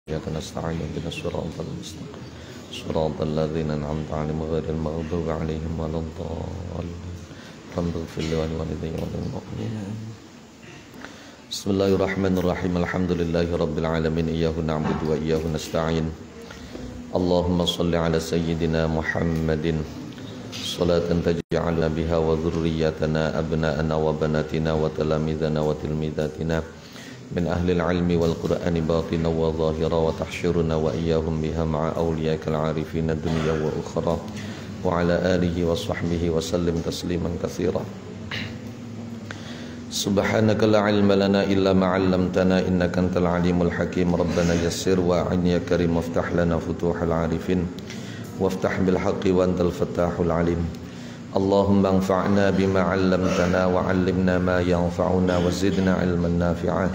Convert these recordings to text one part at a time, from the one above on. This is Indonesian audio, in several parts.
إياك نستعين اهدنا الصراط المستقيم صراط الذين أنعمت عليهم غير المغضوب عليهم ولا الضالين رب اغفر لي ولوالدي وللمؤمنين. Bismillahirrahmanirrahim. Alhamdulillahi rabbil alamin. Iyyahu na'budu wa iyyahu nasta'in. Allahumma shalli ala sayyidina Muhammadin salatan taj'alna biha wa dhurriyyatana abna'ana wa banatina wa talamidana wa tilmidatina min ahli al-ilmi wal qur'ani batina wa zahira wa tahsyuruna wa iyyahum biha ma'a awliyakal arifina dunya wa ukhra wa ala alihi wa sahbihi wa sallim tasliman katsira. Subhanaka la ilma lana illa ma 'allamtana innaka antal alimul hakim. Rabbana yassir wa a'in ya karim waftah lana futuhal arifin waftah bil haqqi wa antal fattahul alim. Allahumma anfa'na bima 'allamtana wa 'allimna ma yanfa'una wa zidna 'ilman nafi'a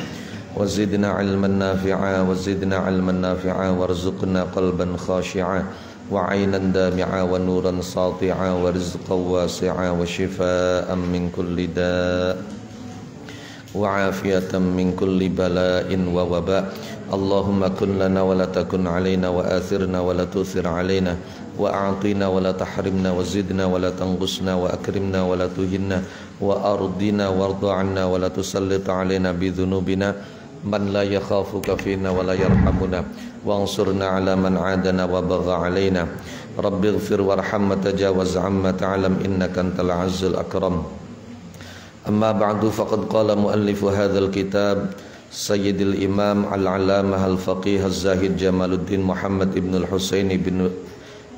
وزدنا علما نافعا وزدنا علما نافعا وارزقنا قلبا خاشعا وعينا دامعا ونورا ساطعا ورزقا واسعا وشفاء من كل داء وعافية من كل بلاء ووباء. اللهم كن لنا ولا تكن علينا وآثرنا ولا تؤثر علينا وأعطنا ولا تحرمنا وزدنا ولا تنقصنا وأكرمنا ولا تهنا وأرضنا وارض عنا ولا تسلط علينا بذنوبنا من لا يخافك فينا ولا يرحمنا وانصرنا على من عادنا وبغى علينا. رب اغفر وارحم وتجاوز عما تعلم إنك أنت العز الأكرم. أما بعد فقد قال مؤلف هذا الكتاب سيد الإمام العلامة الفقيه الزاهد جمال الدين محمد بن الحسين بن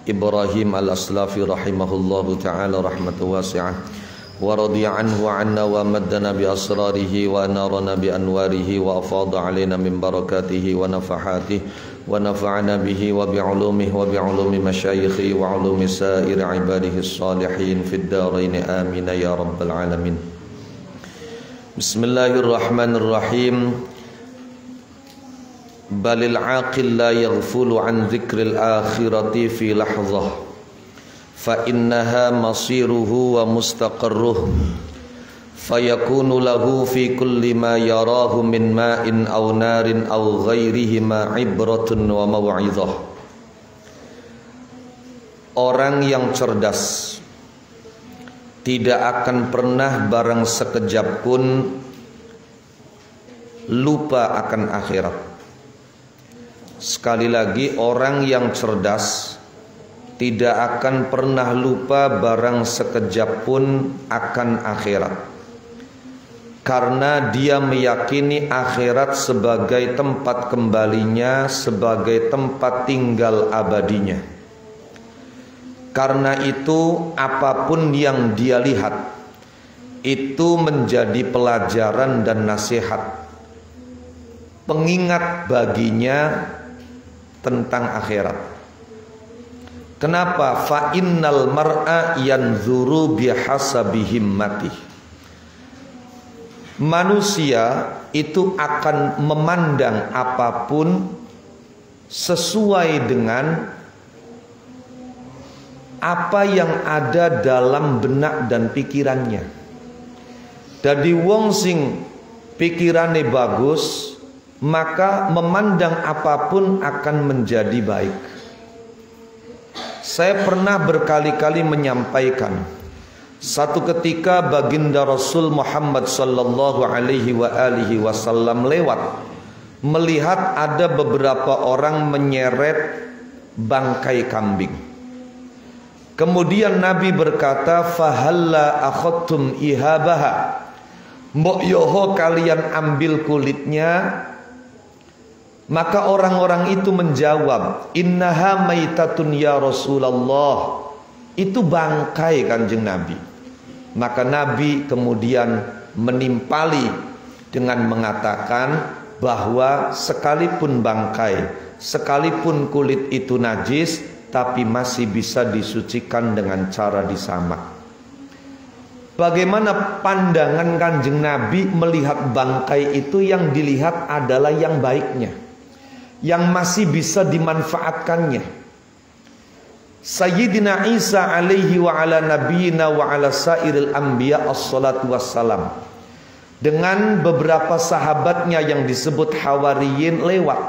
إبراهيم الأسلافي رحمه الله تعالى رحمة واسعة ورضي عنه وعنا ومدنا بأسراره ونارنا بأنواره وأفاض علينا من بركاته ونفحاته ونفعنا به وبعلومه وبعلوم مشايخه وعلوم سائر عباده الصالحين في الدارين آمين يا رب العالمين. بسم الله الرحمن الرحيم. بل العاقل لا يغفل عن ذكر الآخرة في لحظة فإنها مصيره ومستقره فيكون له في كل ما يراه من ماء أو نار أو غيرهما عبرة وموعظة. Orang yang cerdas tidak akan pernah barang sekejap pun lupa akan akhirat. Sekali lagi, orang yang cerdas tidak akan pernah lupa barang sekejap pun akan akhirat, karena dia meyakini akhirat sebagai tempat kembalinya, sebagai tempat tinggal abadinya. Karena itu apapun yang dia lihat itu menjadi pelajaran dan nasihat, pengingat baginya tentang akhirat. Kenapa? Fa innal mar'a yanzuru bihasabi himmati. Manusia itu akan memandang apapun sesuai dengan apa yang ada dalam benak dan pikirannya. Dadi wong sing pikirane bagus, maka memandang apapun akan menjadi baik. Saya pernah berkali-kali menyampaikan, satu ketika baginda Rasul Muhammad sallallahu alaihi wasallam lewat, melihat ada beberapa orang menyeret bangkai kambing. Kemudian Nabi berkata, "Fahalla akhadtum ihabaha." Mbok yoho kalian ambil kulitnya. Maka orang-orang itu menjawab, "Innaha maitatun ya Rasulullah." Itu bangkai Kanjeng Nabi. Maka Nabi kemudian menimpali dengan mengatakan bahwa sekalipun bangkai, sekalipun kulit itu najis, tapi masih bisa disucikan dengan cara disamak. Bagaimana pandangan Kanjeng Nabi melihat bangkai itu? Yang dilihat adalah yang baiknya, yang masih bisa dimanfaatkannya. Sayyidina Isa alaihi wa ala nabiyina wa ala sairil anbiya as-salatu wassalam dengan beberapa sahabatnya yang disebut Hawariyin lewat.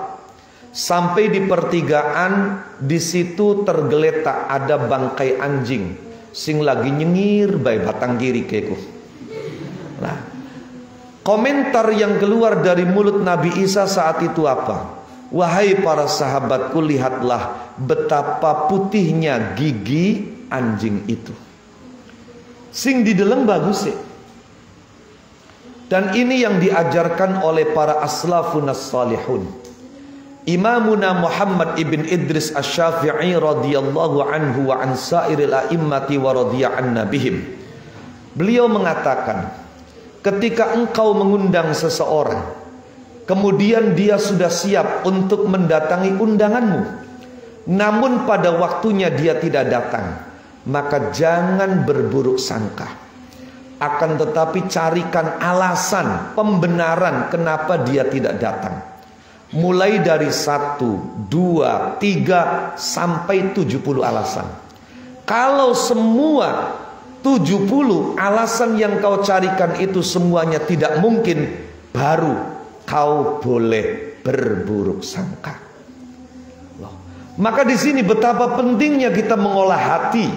Sampai di pertigaan, di situ tergeletak ada bangkai anjing sing lagi nyengir bae batang kiri keku. Nah, komentar yang keluar dari mulut Nabi Isa saat itu apa? Wahai para sahabatku, lihatlah betapa putihnya gigi anjing itu. Sing dideleng bagus sih. Dan ini yang diajarkan oleh para aslafun as-salihun. Imamuna Muhammad ibn Idris Asy-Syafi'i radhiyallahu anhu wa an sairil a'immati wa radhiya'anna bihim. Beliau mengatakan, ketika engkau mengundang seseorang, kemudian dia sudah siap untuk mendatangi undanganmu, namun pada waktunya dia tidak datang, maka jangan berburuk sangka. Akan tetapi carikan alasan, pembenaran kenapa dia tidak datang. Mulai dari 1, 2, 3 sampai 70 alasan. Kalau semua 70 alasan yang kau carikan itu semuanya tidak mungkin, baru kau boleh berburuk sangka. Maka di sini betapa pentingnya kita mengolah hati.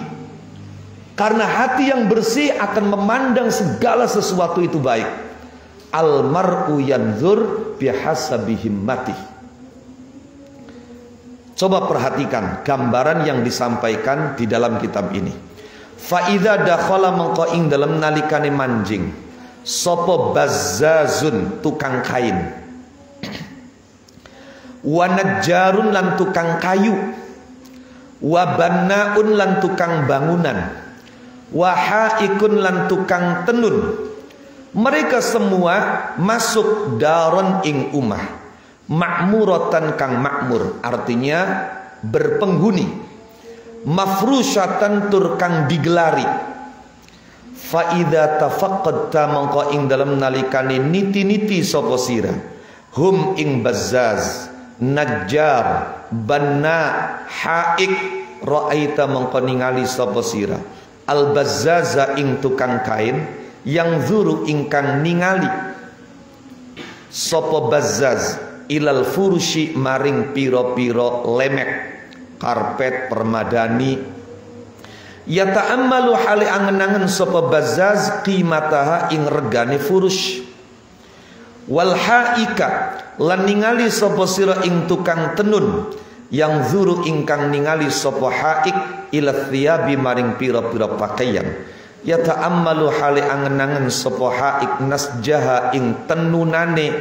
Karena hati yang bersih akan memandang segala sesuatu itu baik. Al-mar'u yanzur bihasabi himmati. Coba perhatikan gambaran yang disampaikan di dalam kitab ini. Fa idza dakhala mangko ing dalam nalikane manjing sapa bazzazun tukang kain, wa najjarun lan tukang kayu, wa bannaun lan tukang bangunan, wa haikun lan tukang tenun. Mereka semua masuk daron ing umah makmuratan kang makmur, artinya berpenghuni, mafrusyatan tur kang digelari. Fa idza tafaqqadta mangko ing dalem nalikane niti-niti sapa sira hum ing bazzaz, najjar, banna, haik, ra'aita mangko ningali sapa sira al bazzaza ing tukang kain, yang zuru ingkang ningali sopo bazzaz ilal furushi maring piro-piro lemek karpet permadani, ya ta'ammalu hali angen-angen sopo bazzaz qimataha ing regane furush, wal haika lan ningali sopo sira ing tukang tenun, yang zuru ingkang ningali sopo haik ila thiyabi maring piro-piro pakaian, ya ta'ammalu hali angen-angen sapa haik nasjaha ing tenunane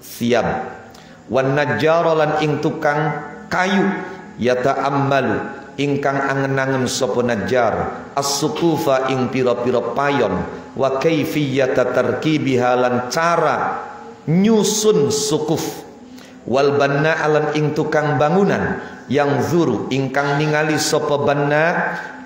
siap, wan najjara lan ing tukang kayu, ya ta'ammalu ingkang angen-angen sapa najjar as-suqufa ing pira-pira payon, wa kaifiyata tarkibiha lan cara nyusun sukuf, wal banna lan ing tukang bangunan, yang zuru ingkang ningali sapa banna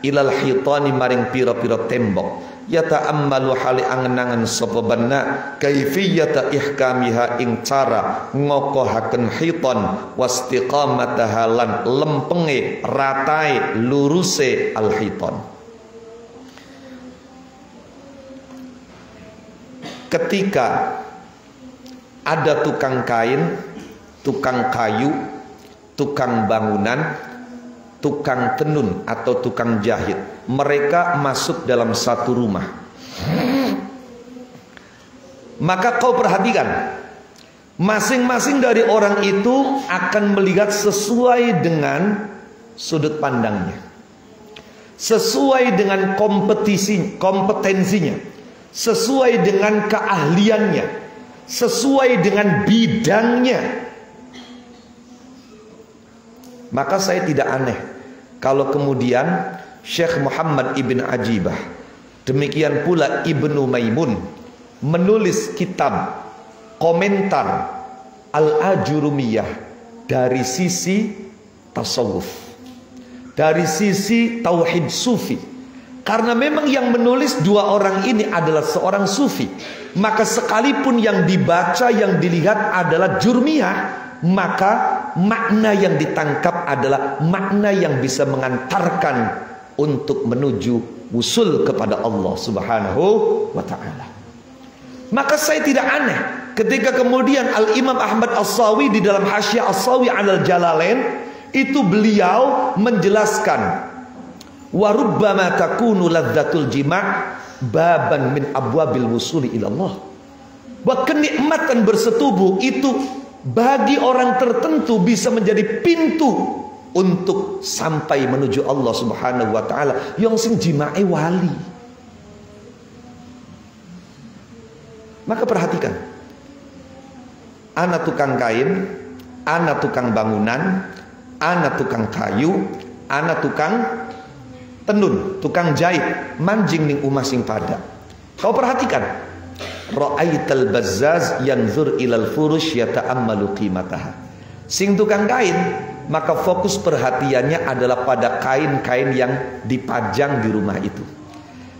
ilal hitani maring pira-pira tembok, ya ta'ammalu hali angen-angen sapa banna kaifiyata ihkamiha ing cara ngokohaken hiton, wastiqamataha lan lempenge ratae luruse al hiton. Ketika ada tukang kain, tukang kayu, tukang bangunan, tukang tenun atau tukang jahit, mereka masuk dalam satu rumah. Maka kau perhatikan, masing-masing dari orang itu akan melihat sesuai dengan sudut pandangnya, sesuai dengan kompetensinya, sesuai dengan keahliannya, sesuai dengan bidangnya. Maka saya tidak aneh kalau kemudian Syekh Muhammad ibn Ajibah, demikian pula Ibnu Maimun, menulis kitab komentar Al-Ajurumiyah dari sisi tasawuf, dari sisi tauhid sufi. Karena memang yang menulis dua orang ini adalah seorang sufi, maka sekalipun yang dibaca, yang dilihat adalah Jurmiyah, maka makna yang ditangkap adalah makna yang bisa mengantarkan untuk menuju usul kepada Allah Subhanahu wa ta'ala. Maka saya tidak aneh Ketika kemudian Al-Imam Ahmad As-Sawi di dalam Hasyiah As-Sawi 'alal Jalalain itu beliau menjelaskan wa rubbama takunu ladzatul jima' baban min abwabil wusuli ilallah. Bahwa kenikmatan bersetubuh itu bagi orang tertentu bisa menjadi pintu untuk sampai menuju Allah Subhanahu wa taala. Yang sing jimae wali. Maka perhatikan. Ana tukang kain, ana tukang bangunan, ana tukang kayu, ana tukang tenun, tukang jahit, manjing ning umah sing pada. Kau perhatikan. Ra'aital bazzaz yanzur ilal furush yata'ammalu qimataha. Sing tukang kain, maka fokus perhatiannya adalah pada kain-kain yang dipajang di rumah itu.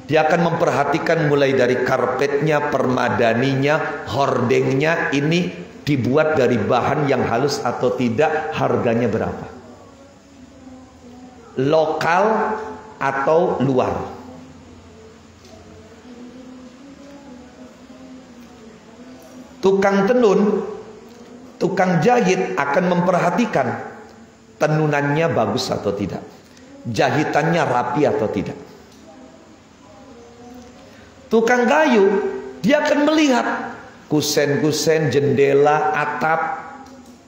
Dia akan memperhatikan mulai dari karpetnya, permadaninya, hordengnya, ini dibuat dari bahan yang halus atau tidak, harganya berapa, lokal atau luar. Tukang tenun, tukang jahit akan memperhatikan tenunannya bagus atau tidak, jahitannya rapi atau tidak. Tukang kayu, dia akan melihat kusen-kusen, jendela, atap,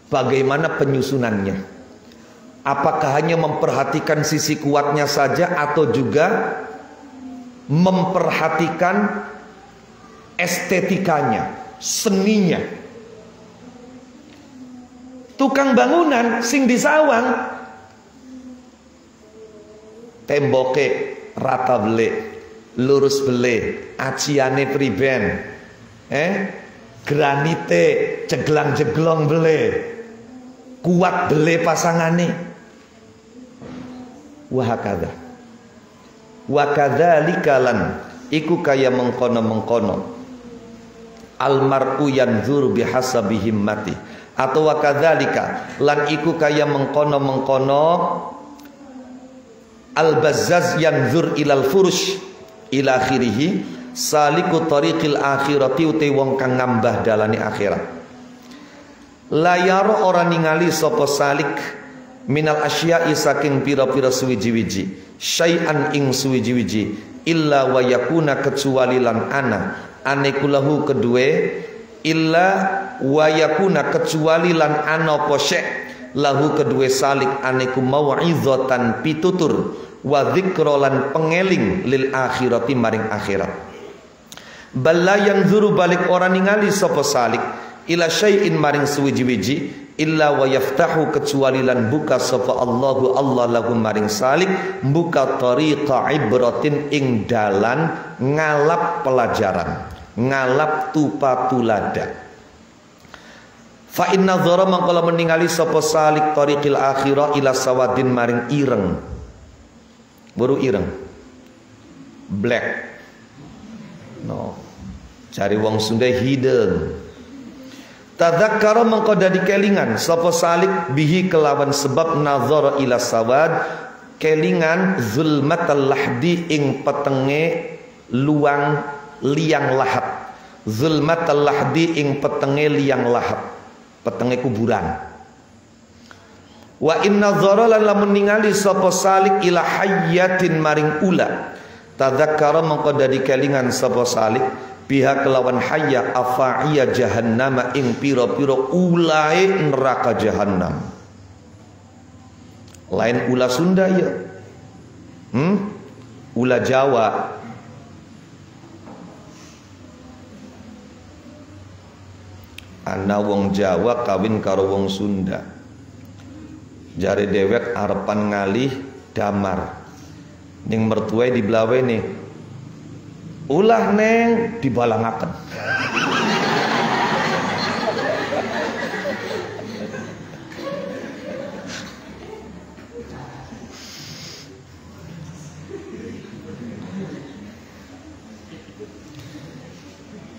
bagaimana penyusunannya. Apakah hanya memperhatikan sisi kuatnya saja atau juga memperhatikan estetikanya, seninya. Tukang bangunan sing di sawang, temboke rata bele, lurus bele, aciane priben, granite jeglang-jeglong bele, kuat bele pasangane. Wahakadha wakadzalikalan iku kaya mengkono-mengkono almar'u yanzur bihasabi himmati, atau wakadzalika lan iku kaya mengkono-mengkono al-bazzaz yanzur ilal furush ila akhirih saliku tariqil akhirati uti wong kang ngambah dalane akhirat. Layar orang ningali sapa salik minal asya'i saking pira-pira suwiji-wiji syai'an ing suwiji-wiji illa wa yakuna kecuali lan ana anekulahu kedue illa wa yakuna kecuali lan ana apa syek lahu kedue salik aneku mau'izatan pitutur wa dzikra lan pengeling lil akhirati maring akhirat. Balla yang zuru balik orang ningali sapa salik ila syai'in maring suwiji-wiji illa wa yaftahu kecuali lan buka sapa Allahu Allah lahu maring salik buka tariqa ibratin ing dalan ngalap pelajaran, ngalap tupatulada. Fa inna dzara mangkala meningali sapa salik tariqil akhirah ila sawadin maring ireng. Baru ireng black no cari wong Sunda hidung. Tadzakkara mengko dadi kelingan sapa salik bihi kelawan sebab nazara ila sawad kelingan zulmatal lahdi ing petenge luang liang lahat, zulmatal lahdi ing petenge liang lahat, petenge kuburan. Wa inna dzara lan lamun ningali sapa salik ila hayyatin maring ula, tadzakkara mengko dadi kelingan sapa salik biha kelawan hayya afa'iyya jahannama ing pira-pira ulae neraka jahannam. Lain ula Sunda ya, ula Jawa. Ana wong Jawa kawin karo wong Sunda, jare dewek arepan ngalih damar ning mertuae diblawe nih ulah neng dibalangaken.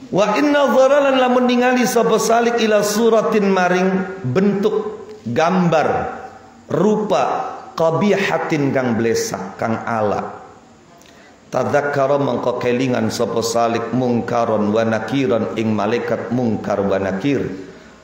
Wa inna dharalan lamun ningali sapa salik ila suratin maring bentuk gambar rupa qabihatin kang blesak kang ala Tadzakkara mangko kelingan sapa salik mungkaron wa nakiron ing malaikat mungkar wa nakir,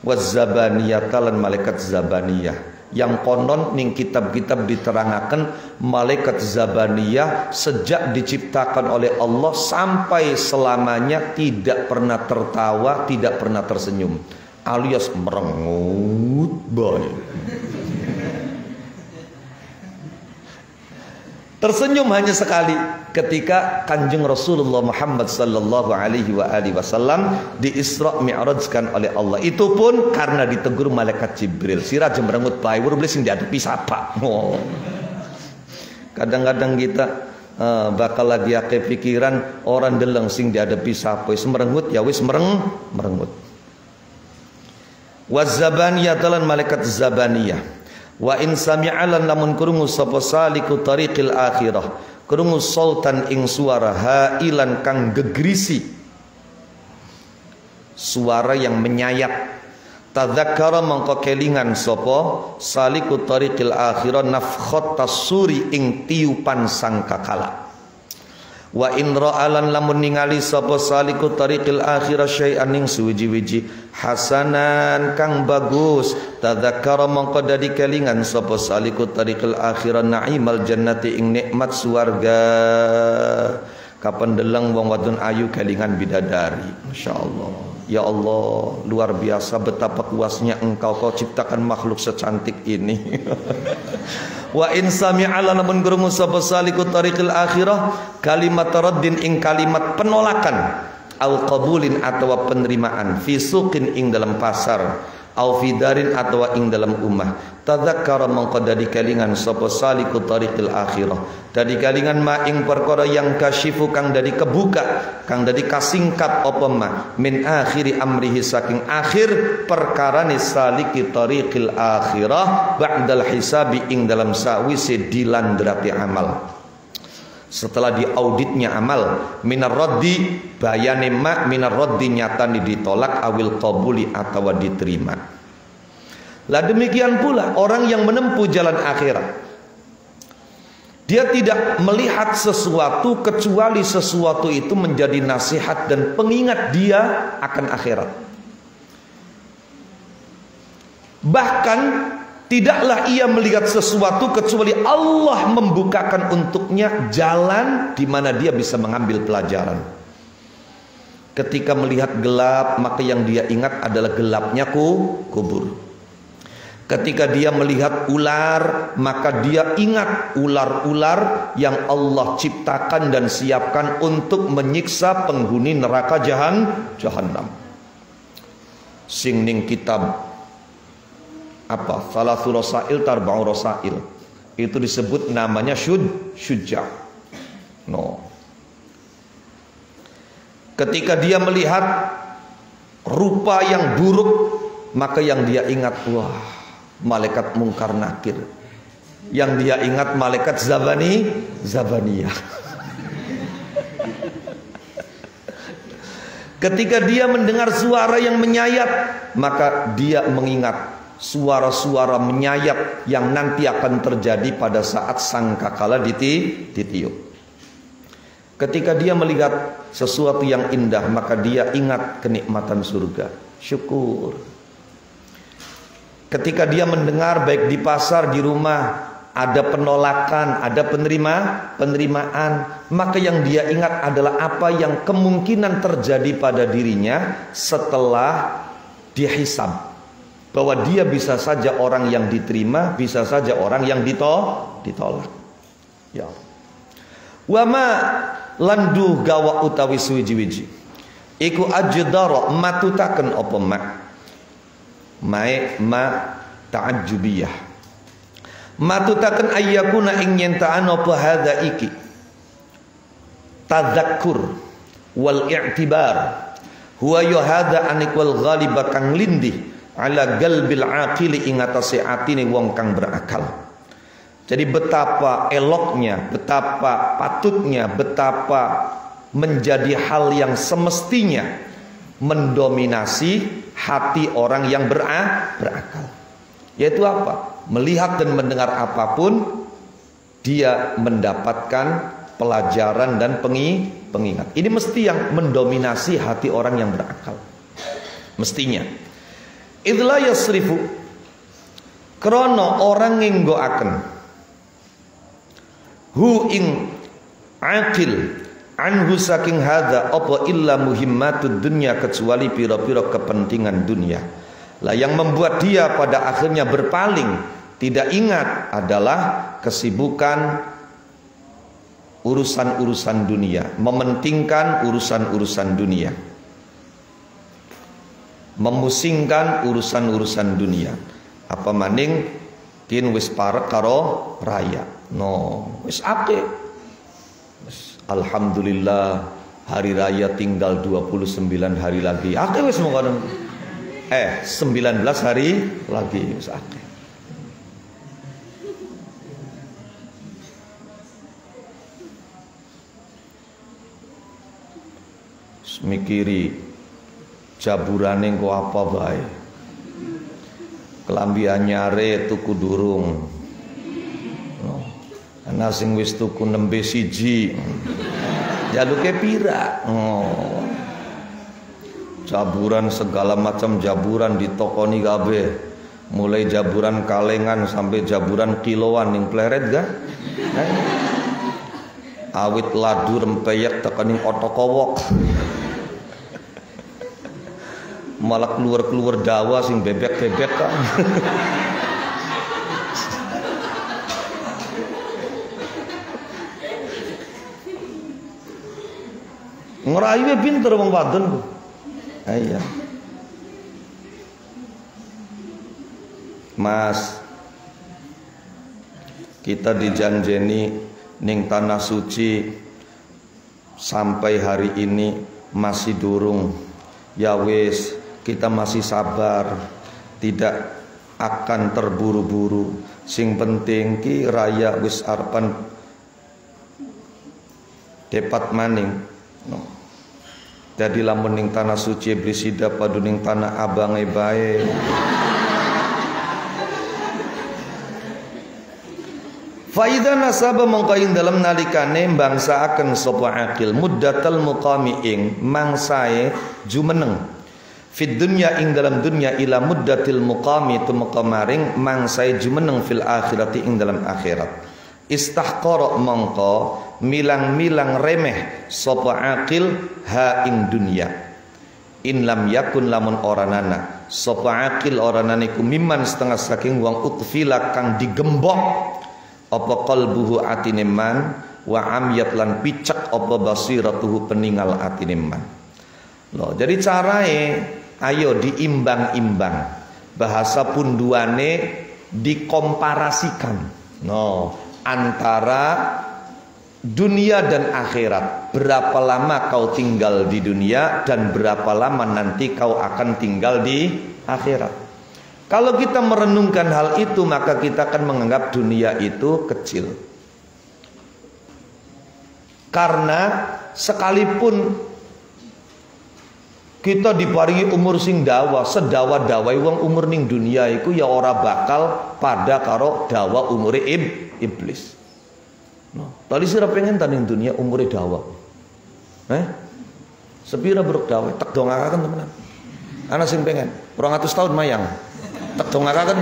wazzabaniyah lan malaikat zabaniyah. Yang konon ning kitab-kitab diterangaken malaikat zabaniyah sejak diciptakan oleh Allah sampai selamanya tidak pernah tertawa, tidak pernah tersenyum, alias merengut bae. Tersenyum hanya sekali ketika Kanjeng Rasulullah Muhammad sallallahu alaihi wasallam di Isra Mi'rajkan oleh Allah. Itu pun karena ditegur malaikat Jibril. Sira aja merengut bae, wur sing diadepi sapa. Oh. Kadang-kadang kita bakal lagi ake pikiran orang deleng sing diadepi sapa, wis merengut ya wis merengut. Wazzabaniyah talan malaikat zabaniyah. Wa in sami'alan lamun krungu sapa saliku tariqil akhirah, krungu sultan ing suara hailan kang gegrisi, suara yang menyayat. Tadzakkara mangko kelingan sapa saliku tariqil akhirah nafkhat tasuri ing tiupan sangkakala. Wa in ra'alan lamun ningali sapa saliku tariqil akhirah syai'an ing suwiji-wiji hasanan kang bagus, tadzakkara mongko dadi kelingan sapa saliku tariqil akhirah na'imal jannati ing nikmat swarga. Kapan deleng wong wadon ayu kelingan bidadari. Masyaallah. Ya Allah, luar biasa betapa luasnya Engkau, Kau ciptakan makhluk secantik ini. Wa in sami'ala lamun krungu sapa saliku tariqil akhirah kalimat raddin ing kalimat penolakan, au qabulin atawa penerimaan, fi suqin ing dalam pasar, au fi darin atawa ing dalam umah, tadzakkara mongko dadi kelingan sapa saliku tariqil akhirah, dadi kelingan ma ing perkara yang kasyifu kang dadi kebuka, kang dadi kasingkat apa ma min akhiri amrihi saking akhir perkarane saliki tariqil akhirah ba'dal hisabi ing dalam sawise dilandrati amal. Setelah diauditnya amal, minar raddi bayane ma minar raddi nyatani ditolak awil qabuli atawa diterima. Lah demikian pula orang yang menempuh jalan akhirat, dia tidak melihat sesuatu kecuali sesuatu itu menjadi nasihat dan pengingat dia akan akhirat. Bahkan tidaklah ia melihat sesuatu kecuali Allah membukakan untuknya jalan di mana dia bisa mengambil pelajaran. Ketika melihat gelap, maka yang dia ingat adalah gelapnya kubur. Ketika dia melihat ular, maka dia ingat ular-ular yang Allah ciptakan dan siapkan untuk menyiksa penghuni neraka jahanam. Sing ning kitab apa? Salasu rasail tarba'u rasail. Itu disebut namanya syujja. No. Ketika dia melihat rupa yang buruk, maka yang dia ingat, wah, malaikat mungkar nakir. Yang dia ingat malaikat zabaniyah. Ketika dia mendengar suara yang menyayat, maka dia mengingat suara-suara menyayat yang nanti akan terjadi pada saat sangkakala ditiup. Ketika dia melihat sesuatu yang indah, maka dia ingat kenikmatan surga. Syukur. Ketika dia mendengar baik di pasar, di rumah ada penolakan, ada penerimaan, maka yang dia ingat adalah apa yang kemungkinan terjadi pada dirinya setelah dihisab. Bahwa dia bisa saja orang yang diterima, bisa saja orang yang ditolak. Ya. Wama landu gawa utawi suwiji-wiji iku ajdara matutaken apa ma ta'ajjubiyah. Matutaken ayyakuna ing nyentaan apa hadza iki tadzakkur wal i'tibar huwa ya hadza anikwal ghaliba kang lindih ala galbil aqili ing atase atine wong kang berakal. Jadi betapa eloknya, betapa patutnya, betapa menjadi hal yang semestinya mendominasi hati orang yang berakal. Yaitu apa? Melihat dan mendengar apapun, dia mendapatkan pelajaran dan pengingat. Ini mesti yang mendominasi hati orang yang berakal. Mestinya. Idla yasrifu krono orang nginggoaken hu ing aqil anhu saking hadza apa illa muhimmatud dunya, kecuali pira-pira kepentingan dunia. Lah yang membuat dia pada akhirnya berpaling, tidak ingat adalah kesibukan urusan-urusan dunia, mementingkan urusan-urusan dunia, memusingkan urusan-urusan dunia. Apa maning tin wis parek karo raya. No, wis akeh. Alhamdulillah hari raya tinggal 29 hari lagi. Akeh wis mongkon. 19 hari lagi wis akeh. Mikiri jaburane kok apa bae. Kelambi anyare tuku durung. Ana sing wis tuku nembe siji. Jaluke pira? Jaburan segala macam jaburan ditokoni kabeh. Mulai jaburan kalengan sampai jaburan kiloan ning pleret ga? Awit ladu rempeyek tekening otokowok. Malah keluar dawa sing bebek-bebek kan. Ngerayu pinter wong wadon ku. Iya. Mas, kita dijanjeni ning tanah suci sampai hari ini masih durung. Ya wis, kita masih sabar, tidak akan terburu-buru. Sing penting ki raya wis arepan depat maning. No. Jadi lamun ning tanah suci blisida padu ning tanah abange bae. Faida nasaba mongkain dalam nalikane bangsaaken sapa akil muddatal muqami ing mangsae jumeneng fid dunya ing dalam dunya ila muddatil muqami tumeka maring mangsae jumeneng fil akhirati ing dalam akhirat. Istahqara mongko milang-milang remeh sapa akil ha ing dunya. In lam yakun lamun oranana sapa akil oranane ku mimman setengah saking wong utfila kang digembok apa qalbuhu atine man wa amyat lan picek apa basiratuhu peningal atine man. Loh, jadi carae ayo diimbang-imbang. Bahasa punduane dikomparasikan. No, antara dunia dan akhirat. Berapa lama kau tinggal di dunia dan berapa lama nanti kau akan tinggal di akhirat. Kalau kita merenungkan hal itu, maka kita akan menganggap dunia itu kecil. Karena sekalipun kita diparingi umur sing dawa, sedawa-dawai wong umur ning dunia iku ya ora bakal pada karo dawa umure iblis. No, tadi sira pengen ta ning dunia umure dawa. Sepira bruk dawa, tek dongakaken temenan. Ana sing pengen 200 tahun mayang. Tek dongakaken.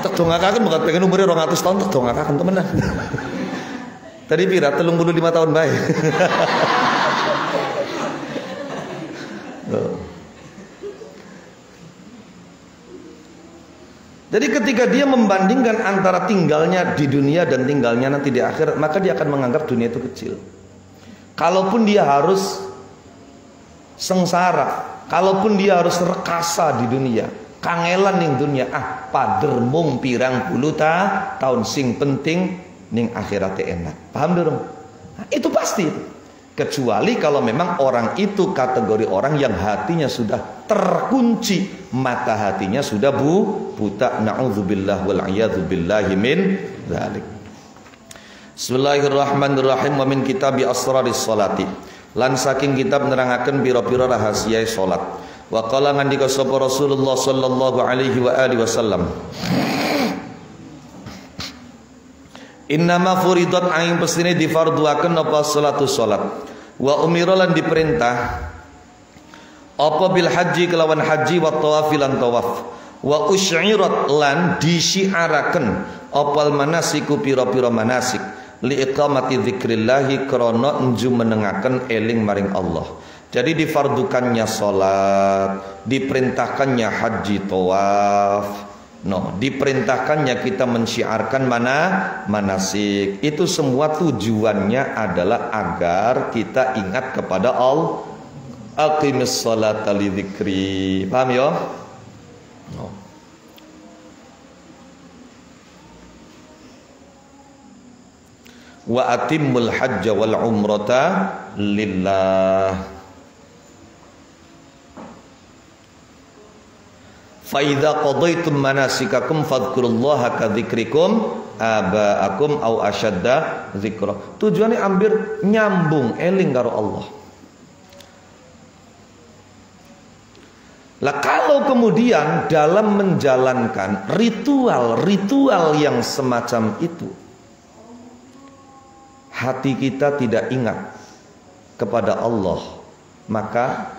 Tek dongakaken bukan pengen umure 200 tahun tek dongakaken temenan. Tadi pira 35 tahun bae. Jadi ketika dia membandingkan antara tinggalnya di dunia dan tinggalnya nanti di akhirat, maka dia akan menganggap dunia itu kecil. Kalaupun dia harus sengsara, kalaupun dia harus rekasa di dunia, kangelan ning dunia, pader mung pirang puluh tahun sing penting ning akhiratnya enak. Paham dorong? Nah, itu pasti. Kecuali kalau memang orang itu kategori orang yang hatinya sudah terkunci, mata hatinya sudah buta. Na'udzubillah wal a'yadzu billahi min dzalik. Bismillahirrahmanirrahim. Wa min kitabi asraris sholati. Lan saking kitab nerangaken pira-pira rahasia salat. Wa qala ngandika sapa Rasulullah sallallahu alaihi wa alihi wasallam. Innama furidat aing pestine difarduaken apa salatu salat. Wa umiralan diperintah apa bil haji kelawan haji wa tawaf lan tawaf. Wa usyirat lan disyiaraken opal manasiku pira-pira manasik li iqamati dzikrillahi krana njumenengaken eling maring Allah. Jadi difardukannya salat, diperintahkannya haji tawaf. Diperintahkannya kita mensyiarkan manasik. Itu semua tujuannya adalah agar kita ingat kepada Allah. Aqimis sholata li dzikri. Paham ya? Wa atimmul hajja wal umrata lillah. Fa idza qadaitum manasikakum fadhkurullaha ka dzikrikum abaakum au asyadda dzikra. Tujuannya hampir nyambung eling karo Allah. Lah kalau kemudian dalam menjalankan ritual-ritual yang semacam itu hati kita tidak ingat kepada Allah, maka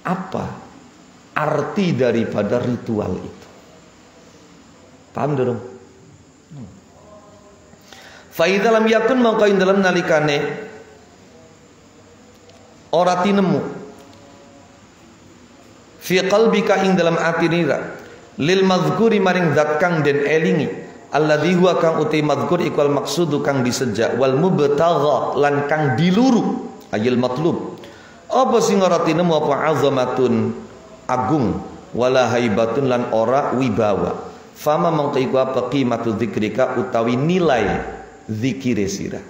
apa arti daripada ritual itu? Paham dong? Fa idza lam yakun maka ing dalam nalikane ora tinemu fi qalbika ing dalam atinira lil madzkuri maring zat kang den elingi alladzi huwa kang uti madzkur ikwal maksudu kang diseja wal mubtagha lan kang diluru ayil matlub. Apa sing ora tinemu apa azamatun agung wala haibatun lan ora wibawa. Fama mangko iku apa qimatu dzikrika utawi nilai zikire sira.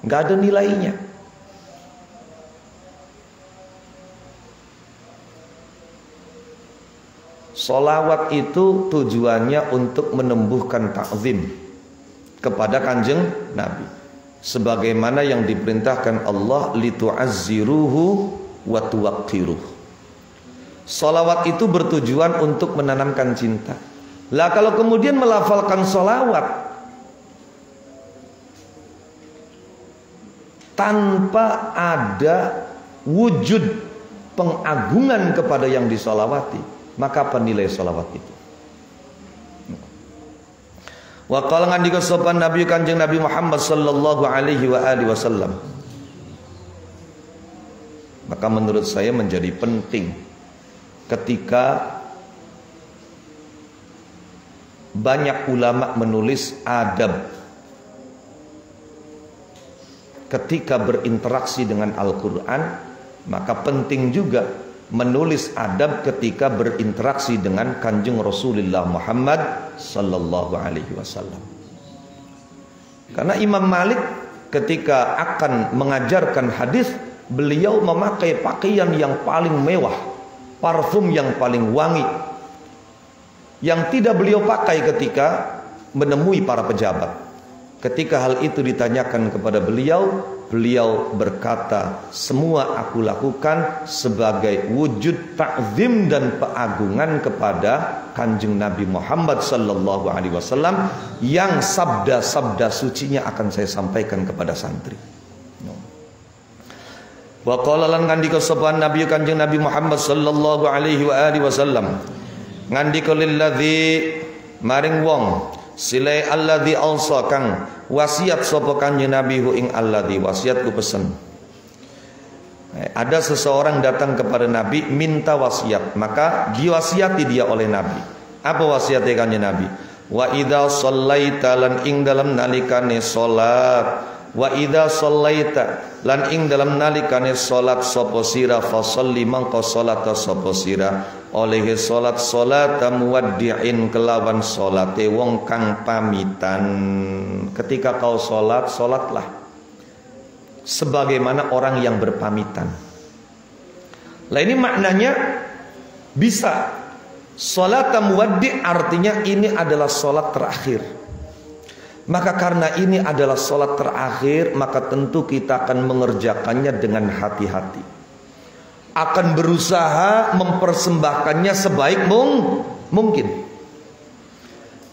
Enggak ada nilainya. Sholawat itu tujuannya untuk menumbuhkan ta'zim kepada Kanjeng Nabi. Sebagaimana yang diperintahkan Allah litu'azziruhu wa tuwaqqiruh. Sholawat itu bertujuan untuk menanamkan cinta. Lah kalau kemudian melafalkan sholawat tanpa ada wujud pengagungan kepada yang disolawati, maka apa nilai sholawat itu? Wa qala ngandika sopan Nabi Kanjeng Nabi Muhammad sallallahu alaihi wa alihi wasallam. Maka menurut saya menjadi penting ketika banyak ulama menulis adab ketika berinteraksi dengan Al-Quran, maka penting juga menulis adab ketika berinteraksi dengan Kanjeng Rasulullah Muhammad sallallahu alaihi wasallam. Karena Imam Malik ketika akan mengajarkan hadis, beliau memakai pakaian yang paling mewah, parfum yang paling wangi, yang tidak beliau pakai ketika menemui para pejabat. Ketika hal itu ditanyakan kepada beliau, beliau berkata, semua aku lakukan sebagai wujud ta'zim dan pengagungan kepada Kanjeng Nabi Muhammad sallallahu alaihi wasallam yang sabda-sabda sucinya akan saya sampaikan kepada santri. Wa qala lan ngandika sapa Nabi Kanjeng Nabi Muhammad sallallahu alaihi wa alihi wasallam, ngandika lilladzi maring wong silai alladzi alsa kang wasiat sapa Kanjeng Nabi hu ing alladzi wasiatku pesen. Ada seseorang datang kepada Nabi minta wasiat, maka diwasiati dia oleh Nabi. Apa wasiatnya Kanjeng Nabi? Wa idza shallaita lan ing dalam nalikane salat, wa idza shallaita lan ing dalam nalikane salat sapa sira fa sholli mangko salata sapa sira oleh salat muwaddi'in kelawan salate wong kang pamitan. Ketika kau salat, salatlah sebagaimana orang yang berpamitan. Lah ini maknanya bisa salat muwaddi' artinya ini adalah salat terakhir. Maka karena ini adalah salat terakhir, maka tentu kita akan mengerjakannya dengan hati-hati. Akan berusaha mempersembahkannya sebaik mungkin.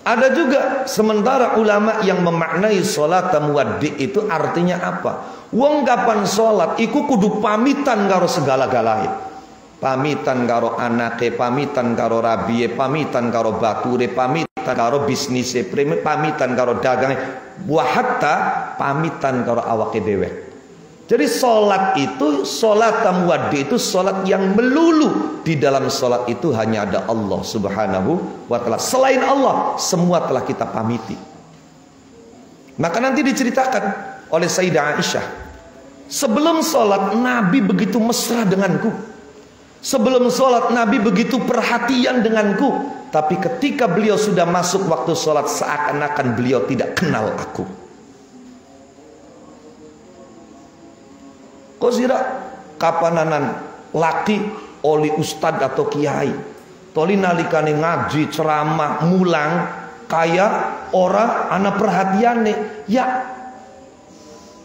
Ada juga sementara ulama yang memaknai salat muwaddi itu artinya apa? Wong kapan salat iku kudu pamitan karo segala-galanya. Pamitan karo anake, pamitan karo rabiye, pamitan karo bature, pamitan karo bisnise, pamitan karo dagange, wa hatta pamitan karo awake dhewe. Jadi salat itu, salat muwaddi itu salat yang melulu. Di dalam salat itu hanya ada Allah Subhanahu wa ta'ala. Selain Allah, semua telah kita pamiti. Maka nanti diceritakan oleh Sayyidah Aisyah, sebelum salat Nabi begitu mesra denganku. Sebelum salat Nabi begitu perhatian denganku. Tapi ketika beliau sudah masuk waktu salat, seakan-akan beliau tidak kenal aku. Kau sira kapananan laki oli ustad atau kiai toli nalikane ngaji ceramah mulang kaya orang anak perhatiane ya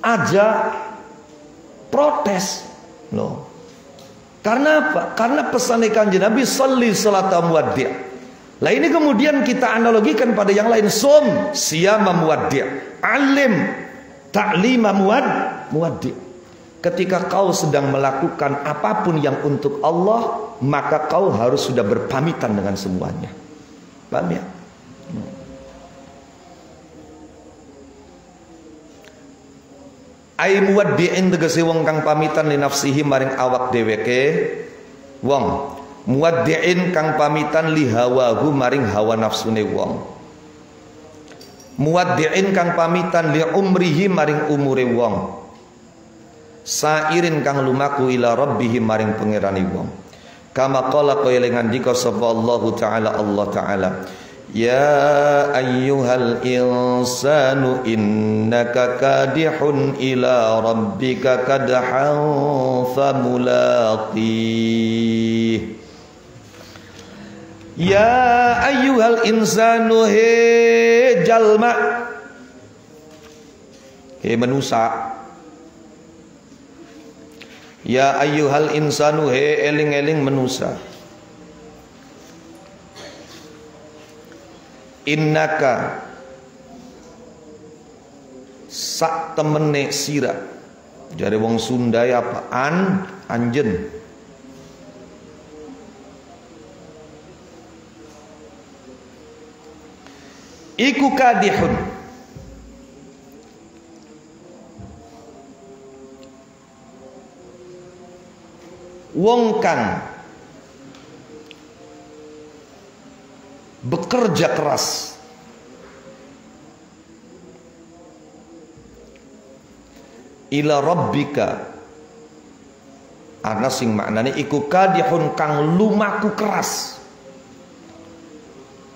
aja protes loh. Karena apa? Karena pesan Kanjeng Nabi sholli salata muwaddi'. Lah ini kemudian kita analogikan pada yang lain, som siyama muwaddi', alim ta'lima muwaddi'. Ketika kau sedang melakukan apapun yang untuk Allah, maka kau harus sudah berpamitan dengan semuanya. Paham ya? Ai muwaddi'in tegese wong kang pamitan li nafsihi maring awak dheweke. Wong muwaddi'in kang pamitan li hawahu maring hawa nafsune wong. Muwaddi'in kang pamitan li umrihi maring umure wong. Sairin kang lumaku ila rabbihi maring pangerane wong. Kama qala kaya ngandika sapa Allah Ta'ala ya ayyuhal insanu innaka kadihun ila rabbika kadhan famulaqih. Ya ayyuhal insanu he jalma, he manusa. Ya ayyuhal insanu he eling-eling manusa. Innaka sak temene sira. Jare wong Sunda apa? Anjen. Iku kadihun. Wong kang bekerja keras ila rabbika, ana sing maknane iku kadihun kang lumaku keras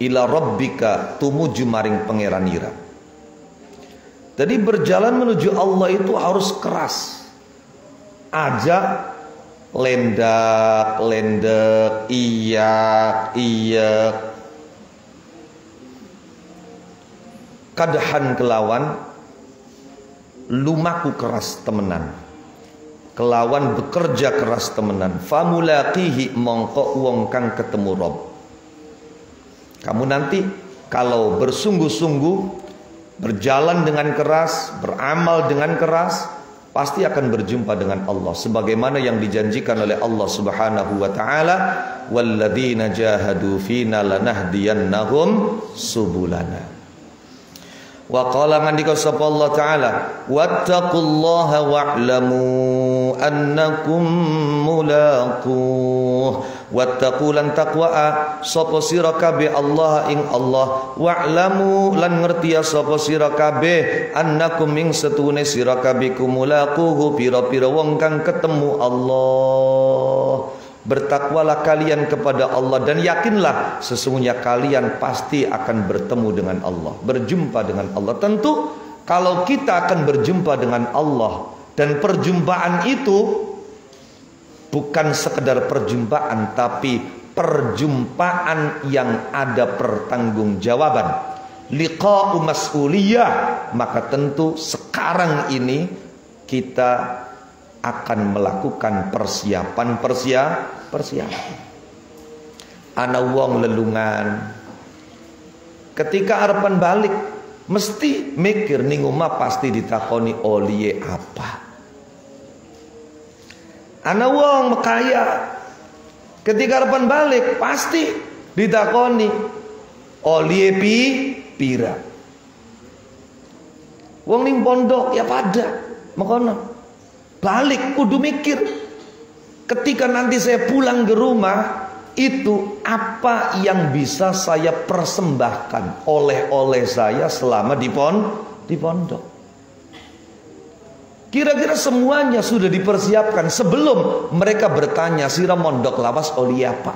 ila rabbika tumuju maring pangeranira. Jadi berjalan menuju Allah itu harus keras. Aja lendak, iyak, kadahan kelawan lumaku keras temenan, kelawan bekerja keras temenan. Famulaqihi mongko wong kang ketemu Rob. Kamu nanti kalau bersungguh-sungguh berjalan dengan keras, beramal dengan keras, pasti akan berjumpa dengan Allah sebagaimana yang dijanjikan oleh Allah Subhanahu wa taala, walladzina jahadu fina lanahdiyannahum subulana. Wa qala ngandika sapa Allah taala, wattaqullaha wa'lamu annakum mulaquh. Wattaqu lan taqwa'a sapa sira kabeh Allah ing Allah, wa'lamu lan ngerti sapa sira kabeh annakum ing setune sira kabeh kumulaquhu pira-pira wong kang ketemu Allah. Bertakwalah kalian kepada Allah dan yakinlah sesungguhnya kalian pasti akan bertemu dengan Allah, berjumpa dengan Allah. Tentu kalau kita akan berjumpa dengan Allah dan perjumpaan itu bukan sekedar perjumpaan, tapi perjumpaan yang ada pertanggungjawaban, liqa'u mas'uliyah, maka tentu sekarang ini kita akan melakukan persiapan. Ana wong lelungan ketika arepan balik mesti mikir ning omah pasti ditakoni oliye apa. Ana wong kaya ketika arepan balik pasti ditakoni oliye pira. Wong ning pondok ya pada makono. Balik kudu mikir. Ketika nanti saya pulang ke rumah, itu apa yang bisa saya persembahkan oleh saya selama di pondok. Kira-kira semuanya sudah dipersiapkan sebelum mereka bertanya sira mondok lawas oli apa.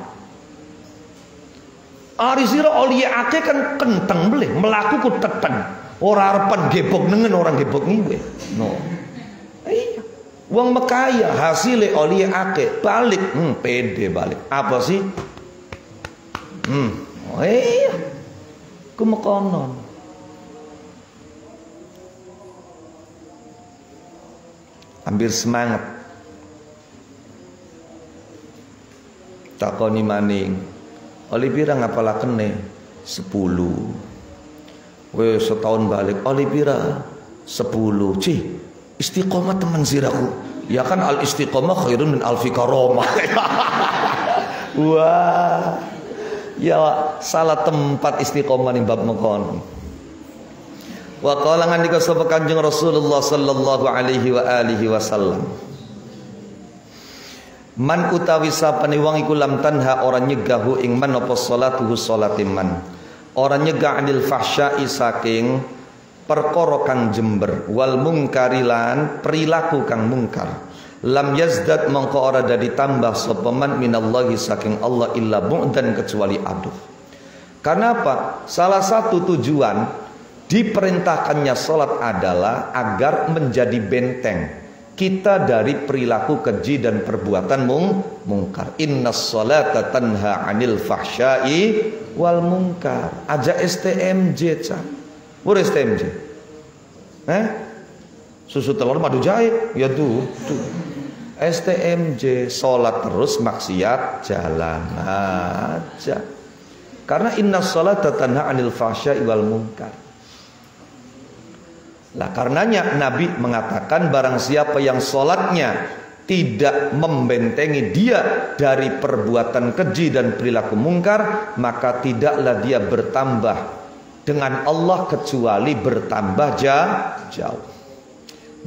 Ari sira oli ake kan kenteng beleh melaku ku teteng. Ora arepan gebok nengen orang gebok ngiwe. No. Iya. Wong mekaya hasilnya oli ake balik pede balik. Apa sih? Oh iya. Ku mekonon. Hampir semangat. Takoni maning. Oli pira ngapalakene? 10. Wes setahun balik oli pira? 10. Cih, istiqomah teman siraku. Ya kan al istiqomah khairun min alfi karomah. Wah. Ya salah tempat istiqomah ning bab mekon. Wa qala ngandika sapa Kanjeng Rasulullah sallallahu alaihi wa alihi wasallam. Man utawi sapane wong iku lam tanha ora nyegahu ing man apa salatuhu salate man. Ora nyegah anil fahsya'i saking perkara kang jember wal mungkari lan perilaku kang mungkar. Lam yazdad mongko ora dadi tambah sapa man minallahi saking Allah illa bu'dan kecuali aduh. Karena apa? Salah satu tujuan diperintahkannya salat adalah agar menjadi benteng kita dari perilaku keji dan perbuatan mungkar. Innas salata tanha 'anil fahsya'i wal munkar. Aja STMJ ca. Wur STMJ. Susu telur madu jahe ya tuh. STMJ salat terus maksiat jalan aja. Karena innas salata tanha 'anil fahsya'i wal munkar. Lah karenanya Nabi mengatakan barang siapa yang sholatnya tidak membentengi dia dari perbuatan keji dan perilaku mungkar, maka tidaklah dia bertambah dengan Allah kecuali bertambah jauh.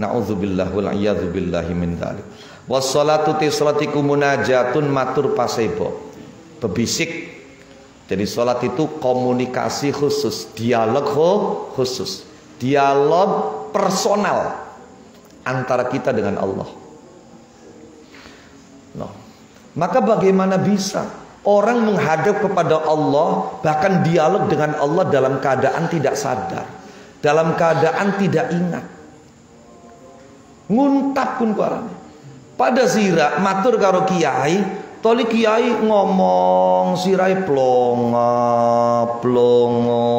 Na'udzubillah wal a'yadzu billahi min dzalik. Wassalatu tisratiku munajatun matur pasebo. Bebisik. Jadi salat itu komunikasi khusus, dialog khusus. Dialog personal antara kita dengan Allah. Maka bagaimana bisa orang menghadap kepada Allah, bahkan dialog dengan Allah dalam keadaan tidak sadar, dalam keadaan tidak ingat, nguntap pun kuarane. Pada sira matur karo kiai, toli kiai ngomong sirai plonga, delonga,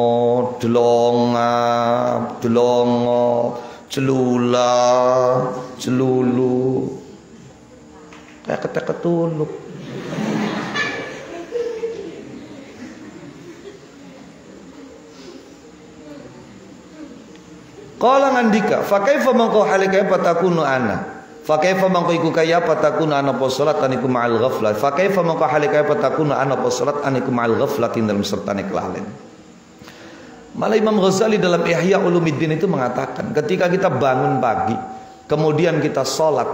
celulu, kayak ketek ketuluk. Qala ngandika, fa kaifa mangko halika patakunu ana. Fa kaifa mangko iku kaya patakunu ana apa salat aniku ma'al ghaflah. Fa kaifa mangko halika patakunu ana apa salat aniku ma'al ghaflatin dalam sertane kelalen. Malah Imam Ghazali dalam Ihya Ulumuddin itu mengatakan, ketika kita bangun pagi, kemudian kita sholat,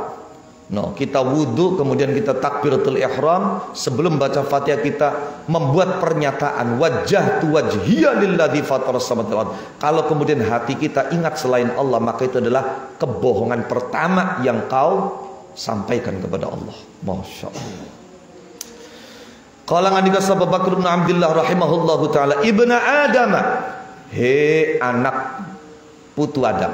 kita wudhu, kemudian kita takbiratul ihram, sebelum baca Fatihah kita membuat pernyataan wajjahtu wajhiya lilladzi fataras samawati wal ardh. Kalau kemudian hati kita ingat selain Allah, maka itu adalah kebohongan pertama yang kau sampaikan kepada Allah. Masya Allah. Qala ngandika Abu Bakar bin Abdullah rahimahullahu taala, ibna Adam, he anak putu Adam,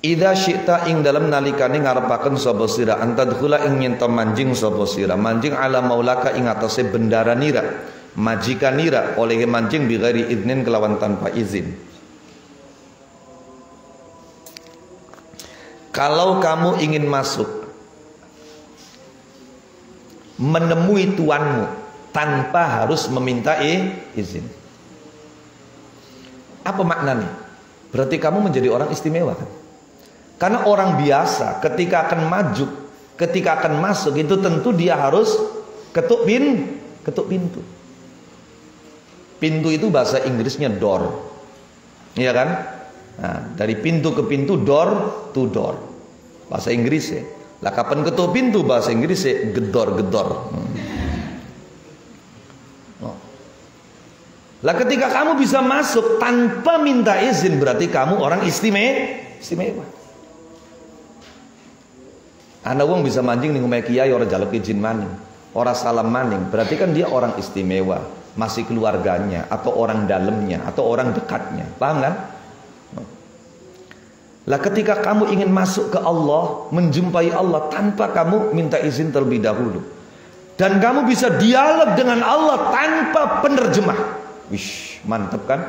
idza syi'ta ing dalam nalikane ngarepaken sapa sira antadkhula ing yen manjing sapa sira manjing ala maulaka ing atase bendara nira majikan nira oleh manjing bi ghairi idnin kelawan tanpa izin. Kalau kamu ingin masuk menemui tuanmu tanpa harus meminta izin. Apa maknanya? Berarti kamu menjadi orang istimewa kan? Karena orang biasa ketika akan maju, ketika akan masuk itu tentu dia harus ketuk pintu. Pintu itu bahasa Inggrisnya door. Iya kan? Nah, dari pintu ke pintu, door to door. Bahasa Inggrisnya. Lah kapan ketuk pintu bahasa Inggrisnya gedor-gedor. Lah ketika kamu bisa masuk tanpa minta izin berarti kamu orang istimewa. Anda wong bisa mancing ning omahe kiai ora njaluk izin maning, ora salam maning, berarti kan dia orang istimewa, masih keluarganya atau orang dalamnya atau orang dekatnya. Paham kan? Lah ketika kamu ingin masuk ke Allah, menjumpai Allah tanpa kamu minta izin terlebih dahulu, dan kamu bisa dialog dengan Allah tanpa penerjemah. Wish, mantap kan?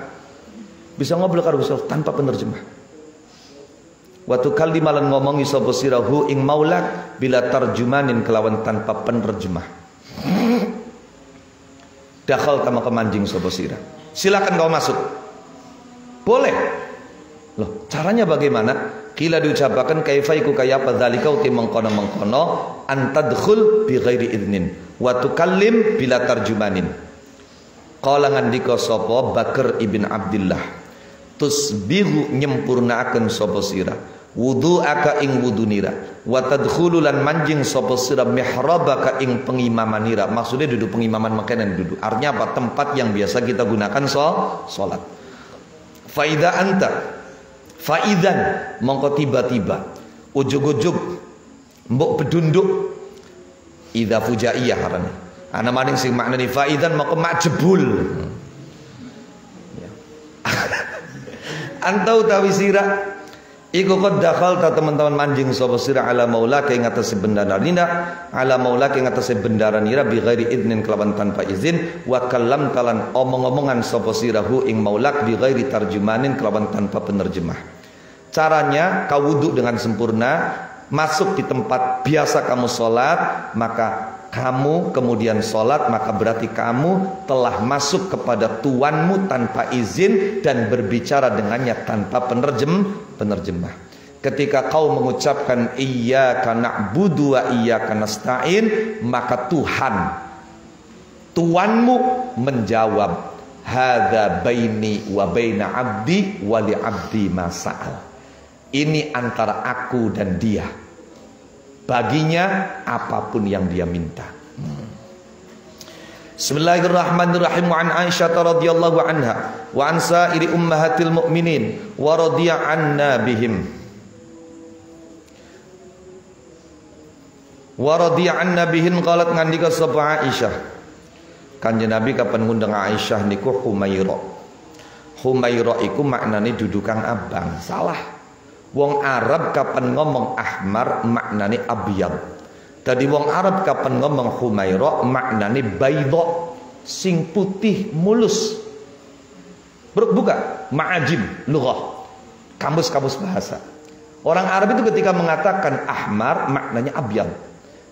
Bisa ngobrol karo Gusti tanpa penerjemah. Waktu kali malan ngomongi sapa sirahu ing maulak bila tarjumanin kelawan tanpa penerjemah. Dakhal kama kemanjing sapa sirah. Silakan kau masuk. Boleh. Loh, caranya bagaimana? Kila diucapkan kaifaiku kaya apa dzalika uti mengkono-mengkono antadkhul bi ghairi idnin wa tukallim bila tarjumanin. Qala ngandika sapa Bakar ibn Abdullah tusbihu nyempurnaaken sapa sira wudu'aka ing wudunira wa tadkhulu lan manjing sapa sira mihrabaka ing pengimamanira. Maksudnya duduk pengimaman makanan duduk. Artinya apa? Tempat yang biasa kita gunakan salat. Faida anta faidan mongko tiba-tiba ujug-ujug mbok bedunduk idza fujaiyah harane. Ana maning sing maknani faidan maka majbul. Antau tawi sira iku qad dakhalta teman-teman manjing sapa sira ala maulaka ing atase bendaranira ala maulaka ing atase bendaranira bi ghairi idnin kelawan tanpa izin wa kallam talan omong-omongan sapa sirahu ing maulak bi ghairi tarjumanin kelawan tanpa penerjemah. Caranya kau wudhu dengan sempurna, masuk di tempat biasa kamu sholat, maka kamu kemudian sholat, maka berarti kamu telah masuk kepada Tuanmu tanpa izin dan berbicara dengannya tanpa penerjemah. Ketika kau mengucapkan iyyaka na'budu wa iyyaka nasta'in, maka Tuanmu menjawab hadza baini wa baina abdi wa li abdi ma sa'al. Ini antara aku dan dia, baginya apapun yang dia minta. Bismillahirrahmanirrahim. Wa an Aisyah radhiyallahu anha wa an sa'iri ummahatil mu'minin wa radiya anna bihim wa radiya anna bihin qalat ngandika sapa Aisyah Kanjeng Nabi kapan ngundang Aisyah niku Humaira. Humaira iku maknane dudukang abang. Salah. Wong Arab kapan ngomong ahmar maknane abyad. Tadi wong Arab kapan ngomong Humaira maknane baydha, sing putih mulus. Buka ma'ajim lughah, kamus-kamus bahasa. Orang Arab itu ketika mengatakan ahmar maknanya abyad.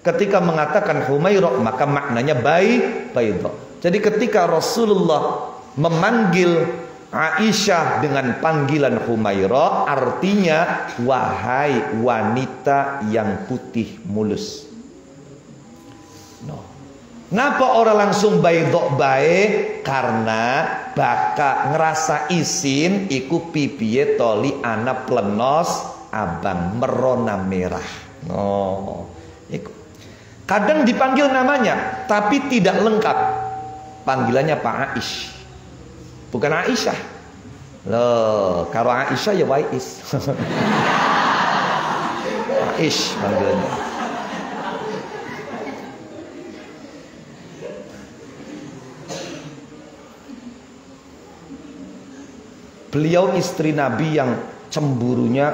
Ketika mengatakan Humaira maka maknanya baydha. Jadi ketika Rasulullah memanggil Aisyah dengan panggilan Humaira, artinya wahai wanita yang putih mulus. Napa orang langsung baydha bae? Karena baka ngerasa isin iku pipiye toli ana plenos abang merona merah. Iku. Kadang dipanggil namanya tapi tidak lengkap. Panggilannya Pak Aish. Bukan Aisyah. Loh, kalau Aisyah ya Wais. Aish panggilannya. Beliau istri Nabi yang cemburunya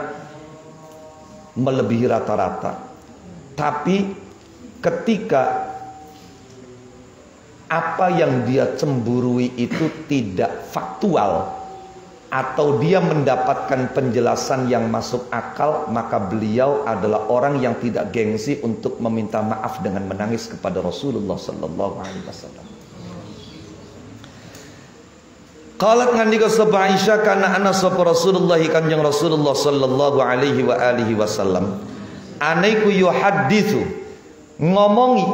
melebihi rata-rata. Tapi ketika apa yang dia cemburui itu tidak faktual atau dia mendapatkan penjelasan yang masuk akal, maka beliau adalah orang yang tidak gengsi untuk meminta maaf dengan menangis kepada Rasulullah sallallahu alaihi wasallam. Qalat ngandika sapa Aisyah kana ana sapa Rasulullah Kanjeng Rasulullah sallallahu alaihi wa alihi wasallam anaiku yuhadditsu ngomongi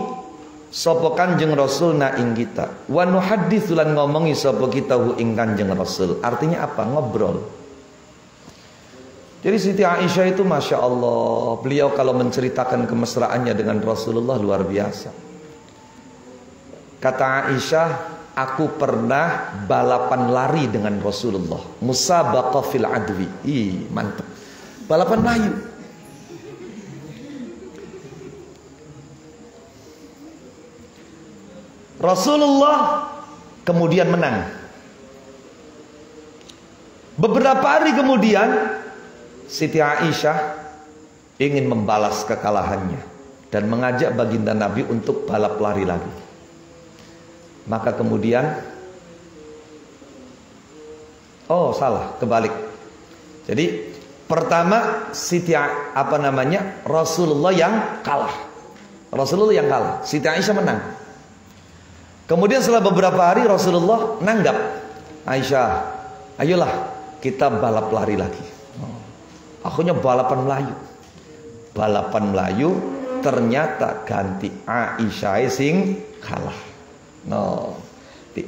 sapa Kanjeng Rasul na ing kita wa nuhadditsu lan ngomongi sapa kita hu ing Kanjeng Rasul. Artinya apa? Ngobrol. Jadi Siti Aisyah itu Masya Allah, beliau kalau menceritakan kemesraannya dengan Rasulullah luar biasa. Kata Aisyah, aku pernah balapan lari dengan Rasulullah. Musabaqah fil adwi. Ih, mantap. Balapan layu. Rasulullah kemudian menang. Beberapa hari kemudian Siti Aisyah ingin membalas kekalahannya dan mengajak baginda Nabi untuk balap lari lagi. Maka kemudian salah, kebalik. Jadi pertama Rasulullah yang kalah. Rasulullah yang kalah, Siti Aisyah menang. Kemudian setelah beberapa hari Rasulullah nanggap Aisyah, ayolah kita balap lari lagi. Akhirnya balapan Melayu. Balapan Melayu ternyata ganti Aisyah sing kalah.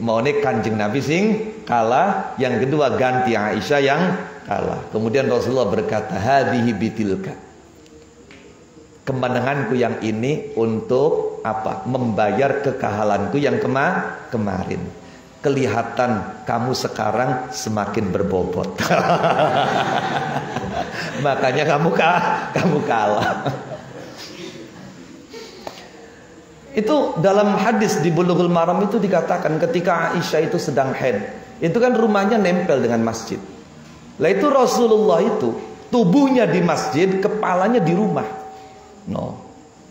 Maune Kanjeng Nabi sing kalah, yang kedua ganti Aisyah yang kalah. Kemudian Rasulullah berkata, hadhihi bitilka. Kemenanganku yang ini untuk apa? Membayar kekalahanku yang kemarin. Kelihatan kamu sekarang semakin berbobot. Makanya kamu kalah. Itu dalam hadis di Bulughul Maram itu dikatakan ketika Aisyah itu sedang haid, itu kan rumahnya nempel dengan masjid. Lah itu Rasulullah itu tubuhnya di masjid, kepalanya di rumah.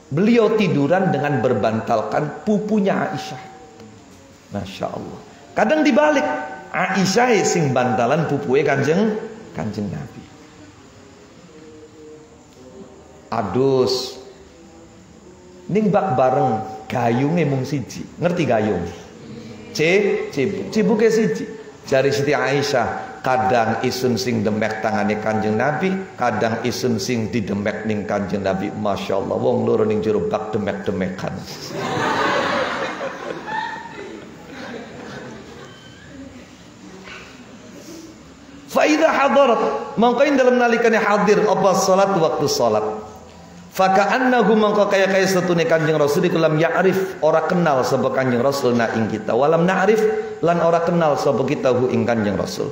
Beliau tiduran dengan berbantalkan pupunya Aisyah. Masya Allah. Kadang dibalik, Aisyah sing bantalan pupuke kanjeng Nabi. Adus ningbak bareng gayunge mung siji. Ngerti gayung? Cibuke siji. Jari Siti Aisyah, kadang isun sing demek tangane Kanjeng Nabi, kadang isun sing didemek ning Kanjeng Nabi. Masya Allah, wong loro ning jero bak demek-demekan. Faida hadarat, mangkain dalam nalikane hadir apa salat waktu salat. Faka'annahu mangka kaya setune Kanjeng Rasul iku lam ya'rif, ora kenal sapa Kanjeng Rasul na ing kita, walam na'rif lan ora kenal sapa kita hu ing Kanjeng Rasul.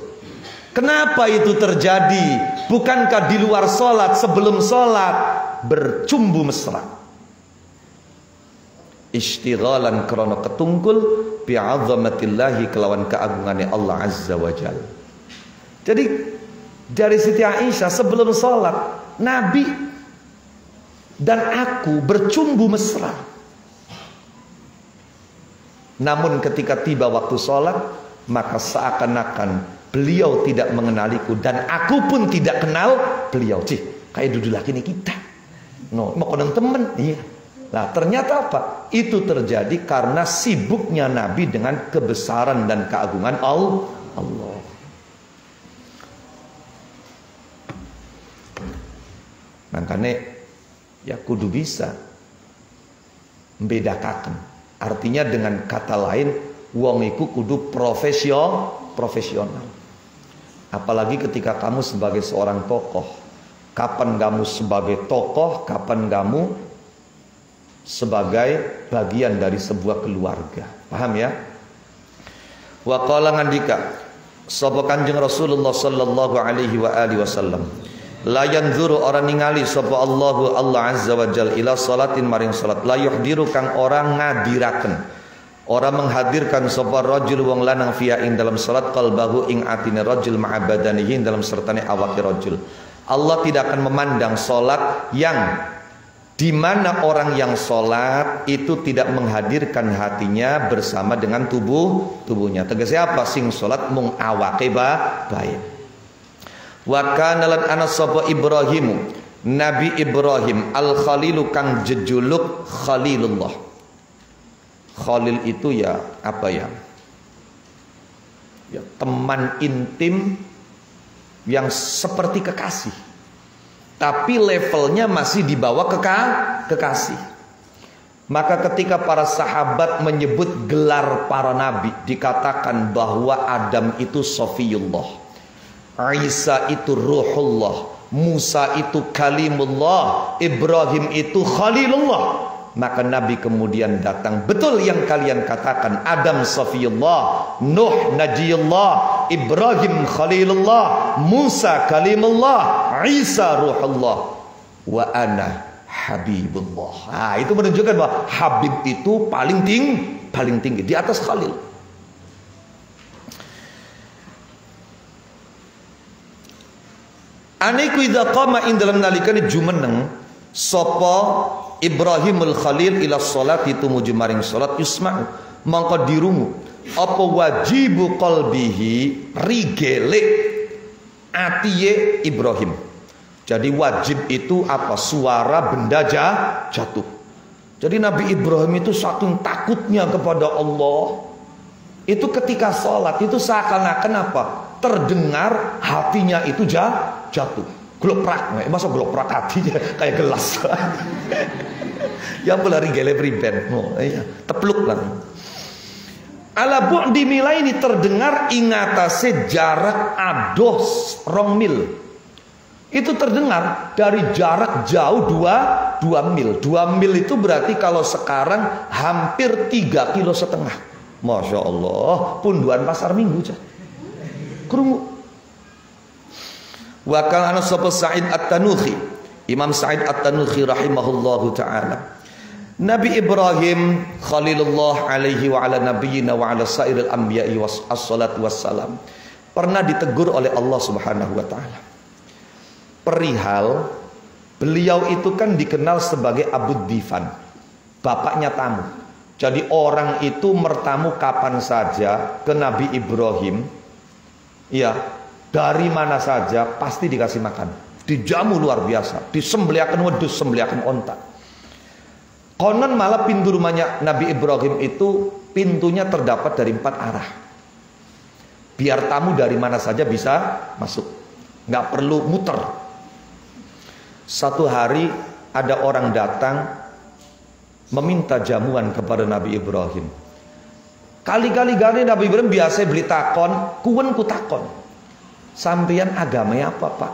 Kenapa itu terjadi? Bukankah di luar salat, sebelum salat bercumbu mesra? Istighalan krana ketungkul bi 'azamatillahi kelawan keagungane Allah Azza wa Jalla. Jadi dari Siti Aisyah sebelum salat Nabi dan aku bercumbu mesra. Namun ketika tiba waktu sholat, maka seakan-akan beliau tidak mengenaliku dan aku pun tidak kenal beliau. Kayak duduk lagi nih kita. Mau koneng temen. Iya. Nah ternyata apa? Itu terjadi karena sibuknya Nabi dengan kebesaran dan keagungan Allah. Makanya ya kudu bisa membedakan. Artinya dengan kata lain, wong iku kudu profesional. Apalagi ketika kamu sebagai seorang tokoh. Kapan kamu sebagai tokoh, kapan kamu sebagai bagian dari sebuah keluarga. Paham ya? Wa qala ngandika sapa Kanjeng Rasulullah sallallahu alaihi wa alihi wasallam, la yanzuru orang ningali sapa Allah Azza wa Jalla ila salatin maring salat, la yuhdiru kang orang ngadiraken, orang menghadirkan sapa rajul wong lanang fiya ing dalam salat qalbahu ing atine rajul ma'abadanihi ing dalam sertane awake rajul. Allah tidak akan memandang salat yang dimana orang yang salat itu tidak menghadirkan hatinya bersama dengan tubuhnya. Tegese apa? Sing salat mung awake bae. Wa kana lan ana sapa Ibrahim, Nabi Ibrahim al-Khalilu kang jejuluk Khalilullah. Khalil itu ya apa ya? Ya, teman intim yang seperti kekasih, tapi levelnya masih di bawah kekasih. Maka ketika para sahabat menyebut gelar para nabi, dikatakan bahwa Adam itu Sofiyullah, Isa itu Ruhullah, Musa itu Kalimullah, Ibrahim itu Khalilullah. Maka Nabi kemudian datang, betul yang kalian katakan, Adam Safiyullah, Nuh Najiyullah, Ibrahim Khalilullah, Musa Kalimullah, Isa Ruhullah, wa ana Habibullah. Nah, itu menunjukkan bahwa Habib itu paling tinggi di atas Khalil. Aniku idza qama indalam nalikane jumeneng sapa Ibrahimul Khalil ila salat itu tumuju maring salat yusma'u mangko dirungu apa wajibu qalbihi rigele atiye Ibrahim. Jadi wajib itu apa? Suara benda jatuh. Jadi Nabi Ibrahim itu saking takutnya kepada Allah, itu ketika salat itu seakan-akan apa? Terdengar hatinya itu jatuh. Gloprak, masa gloprak hatinya kayak gelas. Ya pelari gele priben, iya, tepluk lah. Ala bu'di mila ini terdengar ingatase jarak ados 2 mil. Itu terdengar dari jarak jauh 2 mil. 2 mil itu berarti kalau sekarang hampir 3,5 kilo. Masya Allah, punduan pasar Minggu cah. Krungu. Wa kana sapa Sa'id At-Tanuhi, Imam Sa'id At-Tanuhi rahimahullahu taala. Nabi Ibrahim Khalilullah alaihi wa ala nabiyyina wa ala sairil anbiya'i wassalatu wassalam pernah ditegur oleh Allah Subhanahu wa taala. Perihal beliau itu kan dikenal sebagai Abu Difan, bapaknya tamu. Jadi orang itu bertamu kapan saja ke Nabi Ibrahim, ya, dari mana saja pasti dikasih makan, dijamu luar biasa, disembeliakan wedus, sembeliakan onta. Konon malah pintu rumahnya Nabi Ibrahim itu pintunya terdapat dari 4 arah, biar tamu dari mana saja bisa masuk, nggak perlu muter. Satu hari ada orang datang meminta jamuan kepada Nabi Ibrahim. Kali-kali Nabi Ibrahim biasa beli takon, kuwen ku takon, sampeyan agamanya apa Pak?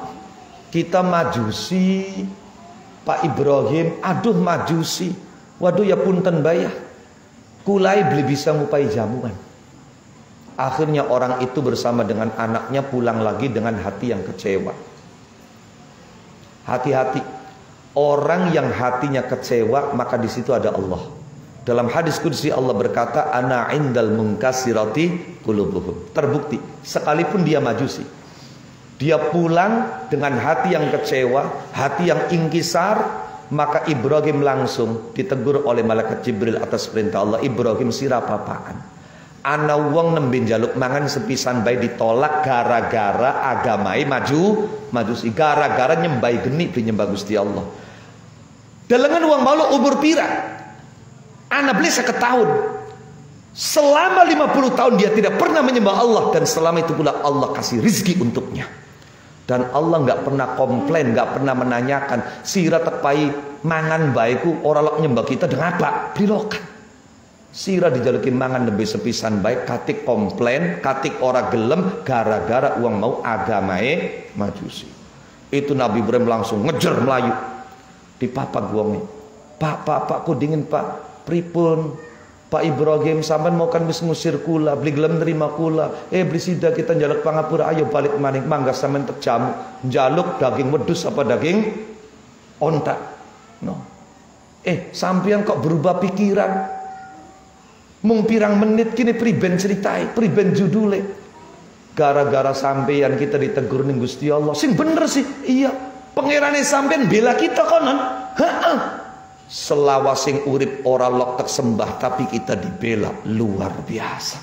Kita Majusi Pak Ibrahim. Aduh Majusi, waduh ya punten bayah, kulai beli bisa ngupai jamuan. Akhirnya orang itu bersama dengan anaknya pulang lagi dengan hati yang kecewa. Hati-hati orang yang hatinya kecewa, maka di situ ada Allah. Dalam hadis qudsi Allah berkata, ana indal munkasirati qulubuhum. Terbukti sekalipun dia Majusi, dia pulang dengan hati yang kecewa, hati yang ingkisar, maka Ibrahim langsung ditegur oleh malaikat Jibril atas perintah Allah. Ibrahim sira papaan, ana wong nembe njaluk mangan sepisan bae ditolak gara-gara agamai Majusi, gara-gara nyembah geni bi nyembah Gusti Allah. Delengan uang malu umur pira? Ana beli 50 tahun. Selama 50 tahun dia tidak pernah menyembah Allah, dan selama itu pula Allah kasih rizki untuknya. Dan Allah nggak pernah komplain, nggak pernah menanyakan sira tepai mangan baiku orang lok nyembah kita dengan apa? Brilokan. Sira dijaluki mangan lebih sepisan baik, katik komplain, katik ora gelem gara-gara uang mau agamae Majusi. Itu Nabi Ibrahim langsung ngejer Melayu di papa guongi. Pak ku dingin Pak, pripun Pak Ibrahim sampean mau kan wis ngusir kula, beli gelem nerima kula. Beli sida kita njaluk pangapura, ayo balik maning mangga sampean terjamu. Njaluk daging wedhus apa daging onta. No. Sampean kok berubah pikiran? Mung pirang menit kini priben ceritai, priben judule. Gara-gara sampean kita ditegur ning Gusti Allah. Sing bener sih, iya. Pangerane sampean bela kita konon. Heeh. Selawasing urip ora lok tersembah, tapi kita dibela luar biasa.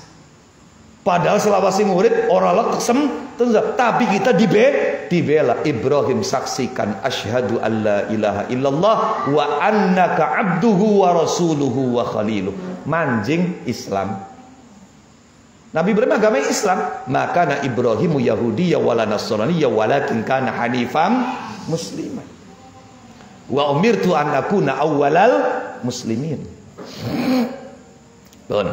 Padahal selawasing urip ora lok tersembah, tapi kita dibela. Ibrahim saksikan asyhadu alla ilaha illallah wa annaka abduhu wa rasuluhu wa khaliluh. Manjing Islam. Nabi Ibrahim agama Islam. Maka na Ibrahimu Yahudiyya wala Nasraniyya walakin kana hanifam musliman. Wa umirtu an akuna awwalal muslimin. Bon.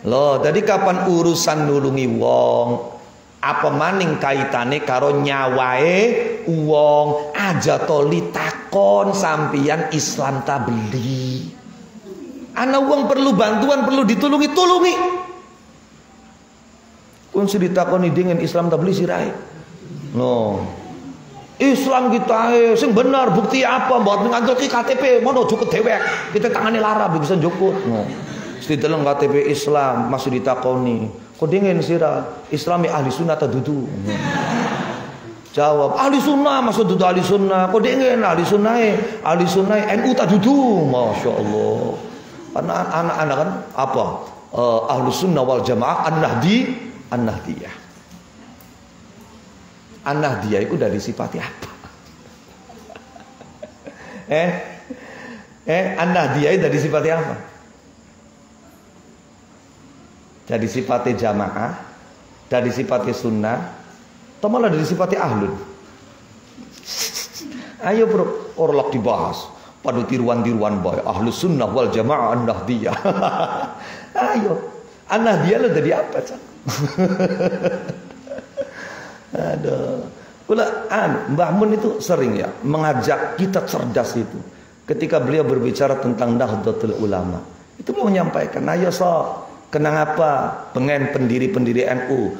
Loh, tadi kapan urusan nulungi wong? Apa maning kaitane karo nyawae wong? Aja toli takon sampian Islam ta beli. Ana wong perlu bantuan, perlu ditulungi, tulungi. Kun si ditakoni dengan Islam ta beli sirahe. No. Islam kita sing bener bukti apa? Mbok ngantoki KTP, mono jukut dhewek. Kita tangane lara bisa jukut. No. Sedeleng KTP Islam masih ditakoni. Kok dingin sira? Islami ahli sunnah ta dudu? Jawab, ahli sunnah, maksud dudu ahli sunnah. Kok dingin ahli sunnah NU ta dudu? Masya Allah. Anak-anak kan apa? Ahlu sunnah wal jamaah an-nahdiyah. An-nahdiyah itu dari sifati apa? An-nahdiyah itu dari sifati apa? Dari sifati jamaah, dari sifati sunnah, atau malah dari sifati ahlun? Ayo bro, orlok dibahas. Pada tiruan-tiruan boy, ahlu sunnah wal jamaah an-nahdiyah. Ayo, an-nahdiyah lo dari apa cak? Aduh, Mbah Mun itu sering ya mengajak kita cerdas itu. Ketika beliau berbicara tentang Nahdlatul Ulama, itu mau menyampaikan, ayo so, kenapa pengen pendiri-pendiri NU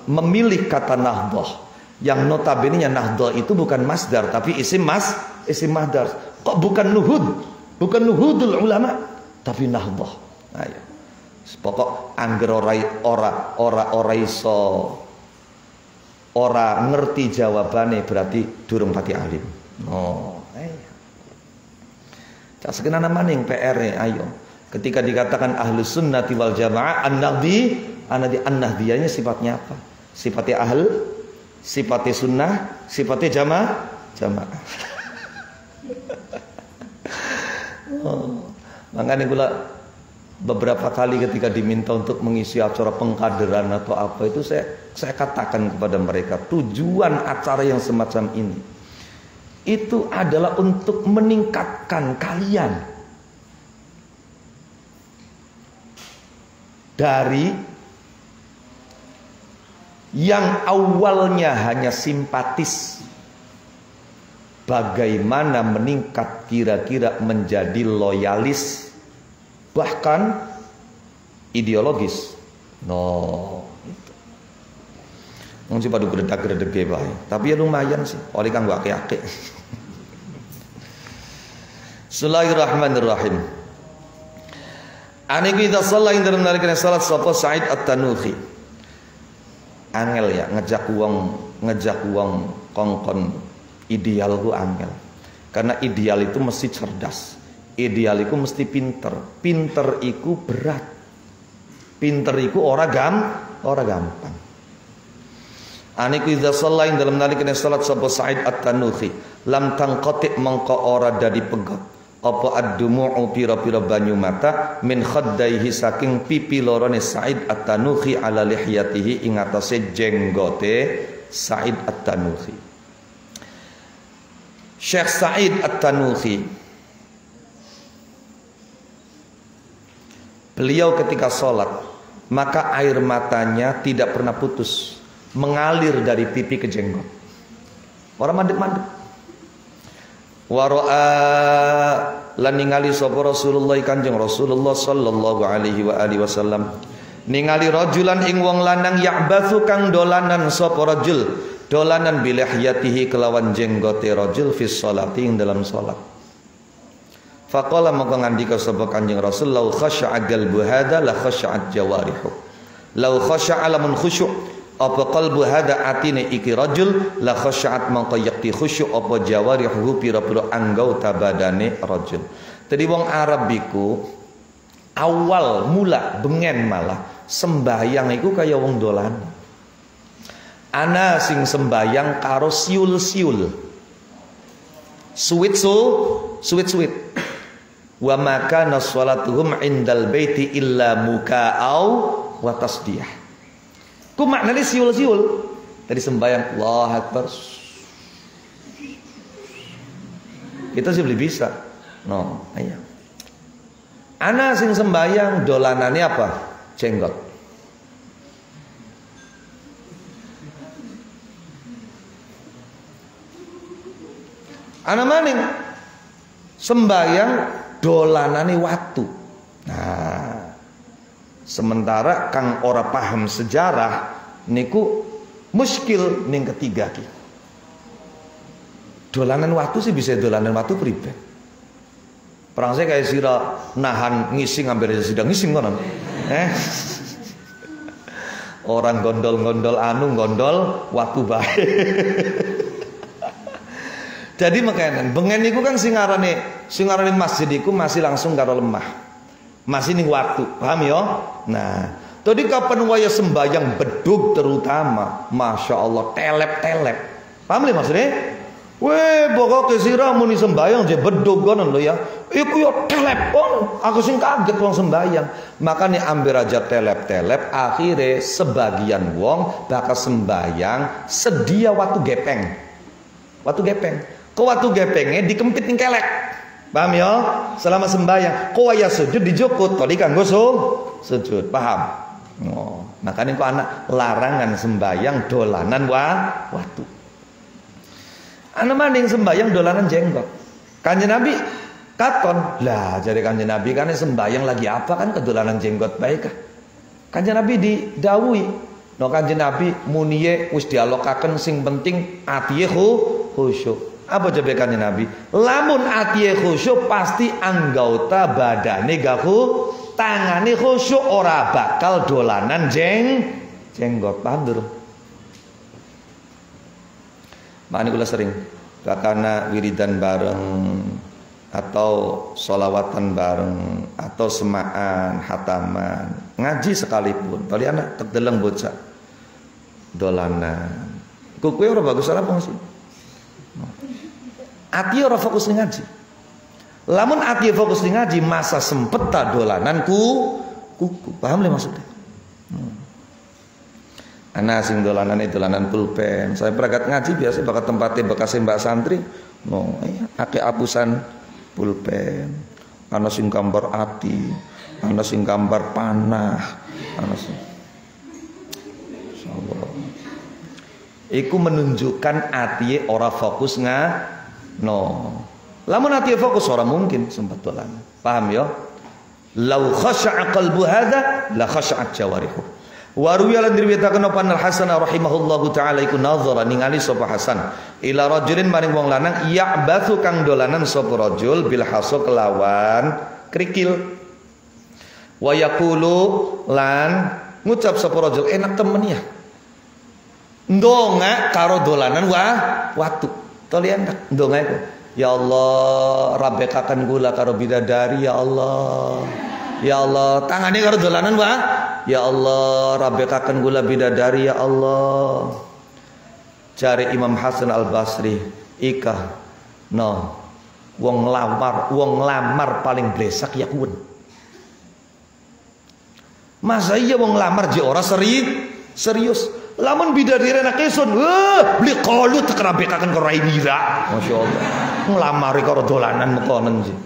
memilih kata Nahdah, yang notabene Nahdah itu bukan masdar tapi isim masdar. Kok bukan nuhud, bukan nuhudul ulama, tapi Nahdah. Ayo, pokok angger ora iso ora ngerti jawabane berarti durung pati alim. Oh, ayo. Cak sekenana maning PR-e, ayo. Ketika dikatakan ahlus sunnati wal jamaah an-nahdiyahnya sifatnya apa? Sifatnya ahl, sifatnya sunnah, sifatnya jamaah. Oh, makanya gula beberapa kali ketika diminta untuk mengisi acara pengkaderan atau apa itu saya katakan kepada mereka, tujuan acara yang semacam ini itu adalah untuk meningkatkan kalian dari yang awalnya hanya simpatis, bagaimana meningkat kira-kira menjadi loyalis, bahkan ideologis. No, itu. Mungkin pada geredak-geredek bae. Tapi ya lumayan sih. Oleh kang gak akeh. Bismillahirrahmanirrahim. Ane kita salat ing dalam nalika salat sapa Sa'id At-Tanuhi. Angel ya ngejak wong kongkon ideal ku angel. Karena ideal itu mesti cerdas. Ideal itu mesti pinter. Pinter itu berat. Pinter itu ora gampang. Aniku idza shallain dalam nalikane salat sapa Sa'id At-Tanuhi, lam tangqati mangka ora dadi pegot apa ad-dumu'u pira-pira banyu mata min khaddaihi saking pipi lorone Sa'id At-Tanuhi ala lihyatihi ing atase jenggote Sa'id At-Tanuhi. Syekh Sa'id At-Tanuhi, beliau ketika sholat maka air matanya tidak pernah putus, mengalir dari pipi ke jenggot. Orang mandek-mandek. Wara'a lan ningali sapa Rasulullah Kanjeng Rasulullah sallallahu alaihi wa alihi wasallam ningali rajulan ing wong lanang ya'bathu kang dolanan sapa rajul, dolanan bilahyatihi kelawan jenggote rajul fi sholati ing dalam salat. Faqala maka ngandika sapa Kanjeng Rasul, "Lau khasya'a qalbu hadza la khasya'at jawarihu." Lau khasya'a lamun khusyuk apa qalbu hadza atine iki rajul la khasya'at mangka yakti khusyuk apa jawarihu pira-pira anggota badane rajul. Tadi wong Arab iku awal mula bengen malah sembahyang iku kaya wong dolan. Ana sing sembahyang karo siul-siul. Suwit. Wa maka naswalatuhum indal baiti illa muka'au wa tasdiyah. Ku maknanya siul-siul. Tadi sembahyang Allahu Akbar. Kita sih belum bisa. No, ayo. Ana sing sembahyang dolanane apa? Jenggot. Ana maning sembahyang dolanane watu. Nah, sementara kang ora paham sejarah niku muskil ning ketiga ki. Dolanan watu sih bisa dolanan watu pribadi. Perang saya kayak sira nahan ngising hampir aja sedang ngising konon. Orang gondol-gondol anu gondol watu bae. Jadi makanya bengen iku kan sing ngarane masjid iku masih langsung karo lemah. Masih ning watu, paham ya? Nah, tadi kapan waya sembayang bedug terutama, Masya Allah telep-telep. Paham li maksudnya? Weh, pokoknya sira muni sembayang je bedug ngono lho ya. Iku yo telep kon. Aku sing kaget wong sembayang. Makanya ambil aja telep-telep, akhirnya sebagian wong bakal sembayang sedia watu gepeng. Watu gepeng. Kok watu gepengnya dikempit ning kelek. Paham ya? Selama sembahyang, kok waya sujud dijokut, tadi kanggo sujud. Paham? Oh, makanya kok anak larangan sembahyang dolanan watu. Anak maning sembahyang dolanan jenggot. Kanjeng Nabi katon lah, jadi Kanjeng Nabi kan sembahyang lagi apa kan kedolanan jenggot baik kah? Kanjeng Nabi didawuhi, no Kanjeng Nabi muniye wis dialokaken sing penting atiye khusyuk. Apa jabe Kanjeng Nabi? Lamun atiye khusyuk pasti anggota badane gaku, tangane khusyuk ora bakal dolanan jenggot. Paham durung? Makanya kula sering karena wiridan bareng atau solawatan bareng atau semaan hataman ngaji sekalipun tadi anak terdeleng bocah dolanan kuku ora bagus apa sih ati ora fokus ning ngaji lamun ati fokus ning ngaji masa sempet ta dolanan kuku paham le maksudnya Anak sing dolanan pulpen. Saya berangkat ngaji biasa bakat tempatnya bekas Mbak Santri. No, ake apusan pulpen. Ana sing gambar ati, ana sing gambar panah, ana sing insyaallah. Iku menunjukkan atiye ora fokus no. Lamun atiye fokus ora mungkin sempat dolanan. Paham ya? Lau khasha'a qalbu hadza la khasha'at jawarihu. Waruya lan diriwayataken apa Al-Hasan rahimahullahu taala iku nazara ningali sapa Hasan ila rajulin maring wong lanang ya'bathu kang dolanan sapa rajul bil hasu kelawan krikil wa yaqulu lan ngucap sapa rajul enak temen ya ndonga karo dolanan watu toli enak ndonga iku ya Allah rabekaken kula karo bidadari ya Allah ya Allah tangane karo dolanan ya Allah rabekaken kula bidadari ya Allah. Cari Imam Hasan Al-Basri ika no wong lamar paling blesak ya kuwen. Masa iya wong lamar je ora serius. Lamun bidadari anak kesun beli qalu tekrabekaken karo Raimira. Masyaallah. Nglamar karo dolanan mekonen je.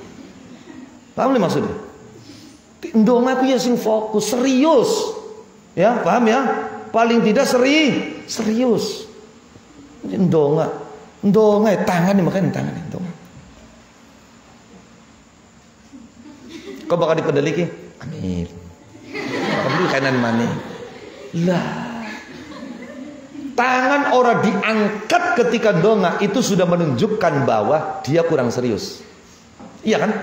Paham li maksudnya? Ndonga aku ya sing fokus serius ya paham ya paling tidak serius ndonga tangan nih makanya tangan ndonga kau bakal dipedeliki amin kabeh kanan mana lah tangan orang diangkat ketika ndonga itu sudah menunjukkan bahwa dia kurang serius iya kan.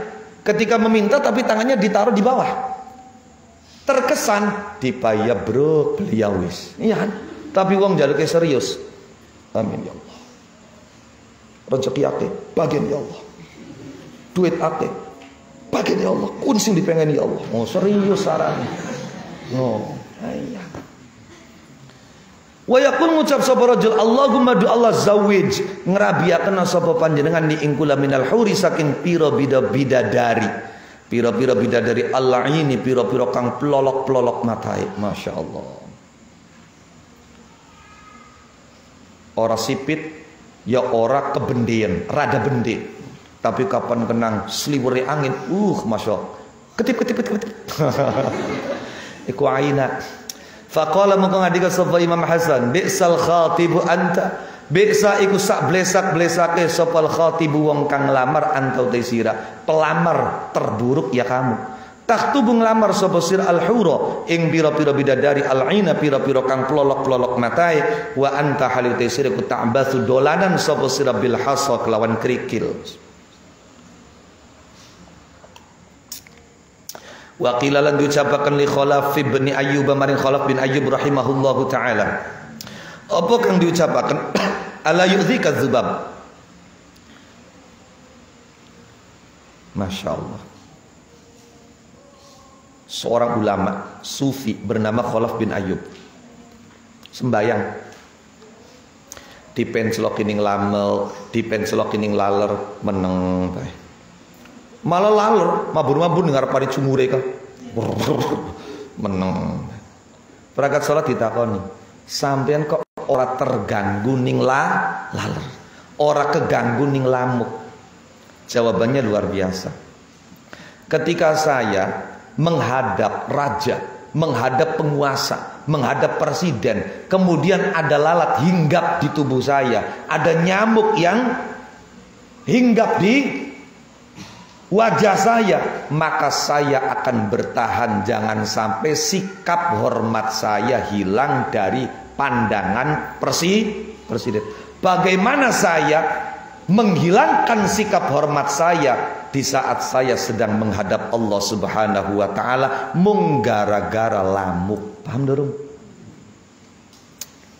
Ketika meminta tapi tangannya ditaruh di bawah. Terkesan dipaya bro beliau wis. Iya kan? Tapi wong jaluknya serius. Amin ya Allah. Rezeki ake bagian ya Allah. Duit ake bagian ya Allah. Kunsing dipengen ya Allah. Oh serius sarane. Oh, iya. Wa yaqul ngucap sapa rajul Allahumma du Allah zawij ngrabiaken sapa panjenengan ni ing kula minal huri saking pira bidadari Pira-pira bidadari al-aini, pira-pira kang pelolok-pelolok matai. Masya Allah. Ora sipit, ya ora kebendian, rada bendi. Tapi kapan kenang seliwuri angin, masya Allah. Ketip. Iku aina. Faqala mongko ngadika sapa Imam Hasan, bi'sal khatibu anta. Bi'sa iku sak blesak-blesake sapa khatibu wong kang nglamar anta sira. Pelamar terburuk ya kamu. Taktubu nglamar sapa sira al-hura ing pira-pira bidadari al-aina pira-pira kang pelolok-pelolok matae wa anta halil sira ku ta'bathu dolanan sapa sira bil hasa kelawan kerikil. Wa qila lan diucapaken li Khalaf bin Ayyub maring Khalaf bin Ayyub rahimahullahu taala. Apa kang diucapaken? Ala yu'dzika dzubab. Masya Allah. Seorang ulama sufi bernama Khalaf bin Ayyub sembayang dipencelok kining lamel, dipencelok kining laler meneng bae. Malah laler, mabur-mabur dengar pari cumure ka. Meneng. Perangkat salat ditakoni, sampean kok ora terganggu ning laler, ora keganggu ning lamuk? Jawabannya luar biasa. Ketika saya menghadap raja, menghadap penguasa, menghadap presiden, kemudian ada lalat hinggap di tubuh saya, ada nyamuk yang hinggap di wajah saya, maka saya akan bertahan jangan sampai sikap hormat saya hilang dari pandangan presiden. Bagaimana saya menghilangkan sikap hormat saya di saat saya sedang menghadap Allah Subhanahu wa taala mung gara-gara lamuk? Paham dorong?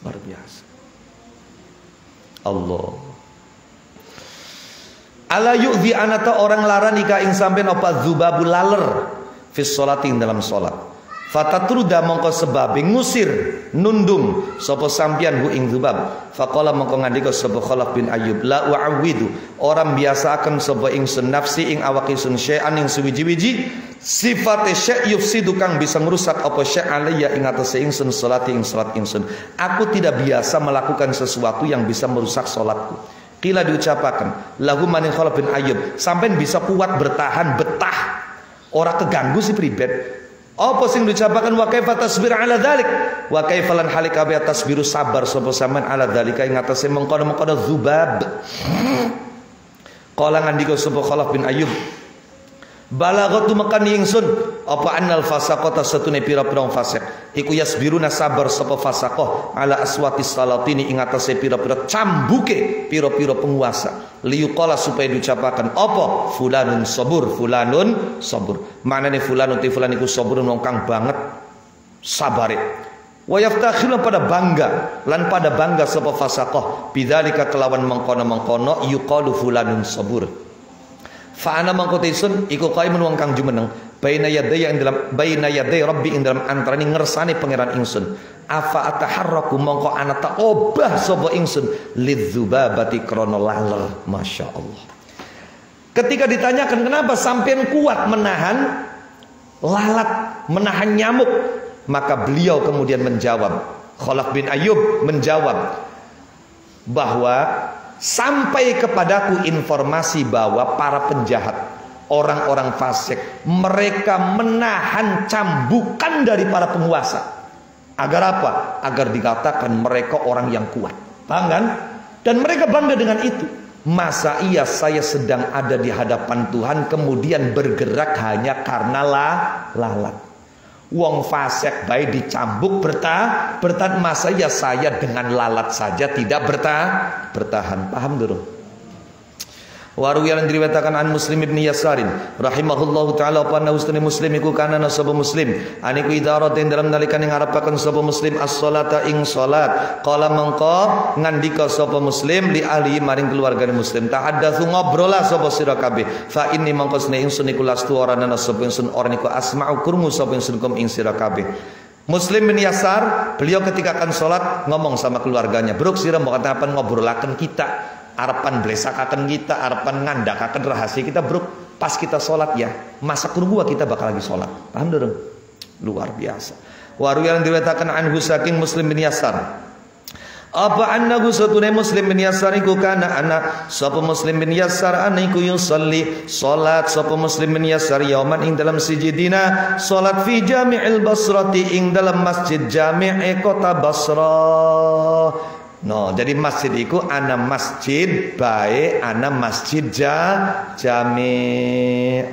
Luar biasa. Allah ala yu'dhi anata orang larani ka ing sampean apa dzubabul laler fi sholati dalam salat. Fatatruda mongko sebabe ngusir nundung sapa sampean hu ing dzubab. Faqala mongko ngandika sapa Khalaf bin Ayyub, la u'awwidu, orang biasa akan sapa ingsun nafsi ing awak ingsun syai'an ing suwiji-wiji sifate syai' yufsidu kang bisa merusak apa syai' alayya ing atase ingsun salati ing salat ingsun. Aku tidak biasa melakukan sesuatu yang bisa merusak salatku. Kila diucapakan lahu maning Khalaf bin Ayyub, sampean bisa kuat bertahan betah ora keganggu si pribet. Apa sing diucapakan wa kaifa tasbir ala dzalik, wa kaifa lan halika bi tasbiru sabar sapa sampean ala dzalika ing atase mengkono-mengkono dzubab. Qala ngandika sapa Khalaf bin Ayyub, balaghatu makani ingsun apa annal fasaqata satune pira-pira fasik iku yasbiruna sabar sapa fasaqah ala aswatis salatini ing atase pira-pira cambuke pira-pira penguasa liyuqala supaya diucapaken apa fulanun sabur, fulanun sabur. Maknane fulanun ti fulan iku saburun wong kang banget sabare. Wa yaftakhirun pada bangga lan pada bangga sapa fasaqah bidzalika kelawan mengkono-mengkono yuqalu fulanun sabur. Fa ana mangkotisun iku qaimun wong kang jumeneng baina yadaya ing dalam baina yaday rabbi ing dalam antarane ngersane pangeran ingsun. Afa ataharraku mongko ana ta obah sapa ingsun lidzubabati krana laler. Masya Allah. Ketika ditanyakan kenapa sampean kuat menahan lalat, menahan nyamuk, maka beliau kemudian menjawab, Khalaf bin Ayyub menjawab bahwa sampai kepadaku informasi bahwa para penjahat, orang-orang fasik, mereka menahan cambukan dari para penguasa. Agar apa? Agar dikatakan mereka orang yang kuat. Paham kan? Dan mereka bangga dengan itu. Masa iya saya sedang ada di hadapan Tuhan kemudian bergerak hanya karena lalat. Wong fasik baik dicambuk bertahan, masa ya saya dengan lalat saja tidak bertahan. Paham dulu? Waruwiyan diriwayatkan an Muslim ibn Yasarin rahimahullahu taala panna ustani Muslim iku kana nasaba Muslim aniku idaratin dalam nalikane ngarepaken sapa Muslim as-shalata ing salat qala mangka ngandika sapa Muslim li ahli maring keluargane Muslim ta'addatsu ngobrola sapa sira kabeh fa inni mangka sene ingsun iku lastu ora ana sapa ingsun ora niku asma'u kurmu sapa ingsun kum ing sira kabeh. Muslim bin Yasar beliau ketika akan salat ngomong sama keluarganya, "Bruk sira mbok kapan ngobrolaken kita, arepan blesakaken kita, arepan ngandakaken rahasia kita, Bruk." pas kita sholat ya, masa kurgua kita bakal lagi sholat. Paham dong? Luar biasa. Waru yang diriwayatkan anhu saking Muslim bin Yasar. Apa annahu satune Muslim bin Yasar iku kana ana sapa Muslim bin Yasar ana iku yusolli salat sapa Muslim bin Yasar yauman ing dalam sijidina salat fi Jami'il Basrati ing dalam masjid Jami' kota Basra. No, jadi masjid iku ana masjid bae ana masjid Jami'.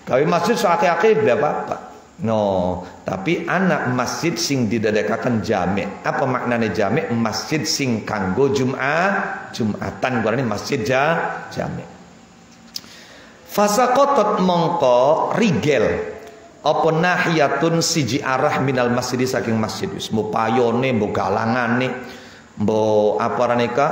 Kawi masjid sakake apa-apa. No, tapi anak masjid sing didadekaken jami'. Apa maknanya jami'? Masjid sing kanggo Jumatan. Berarti masjid jami'. Fasaqatat mongko rigel apa nahiyatun siji arah minal masjid saking masjid. Wis mbo payone, mbo galangane, mbo apa raneka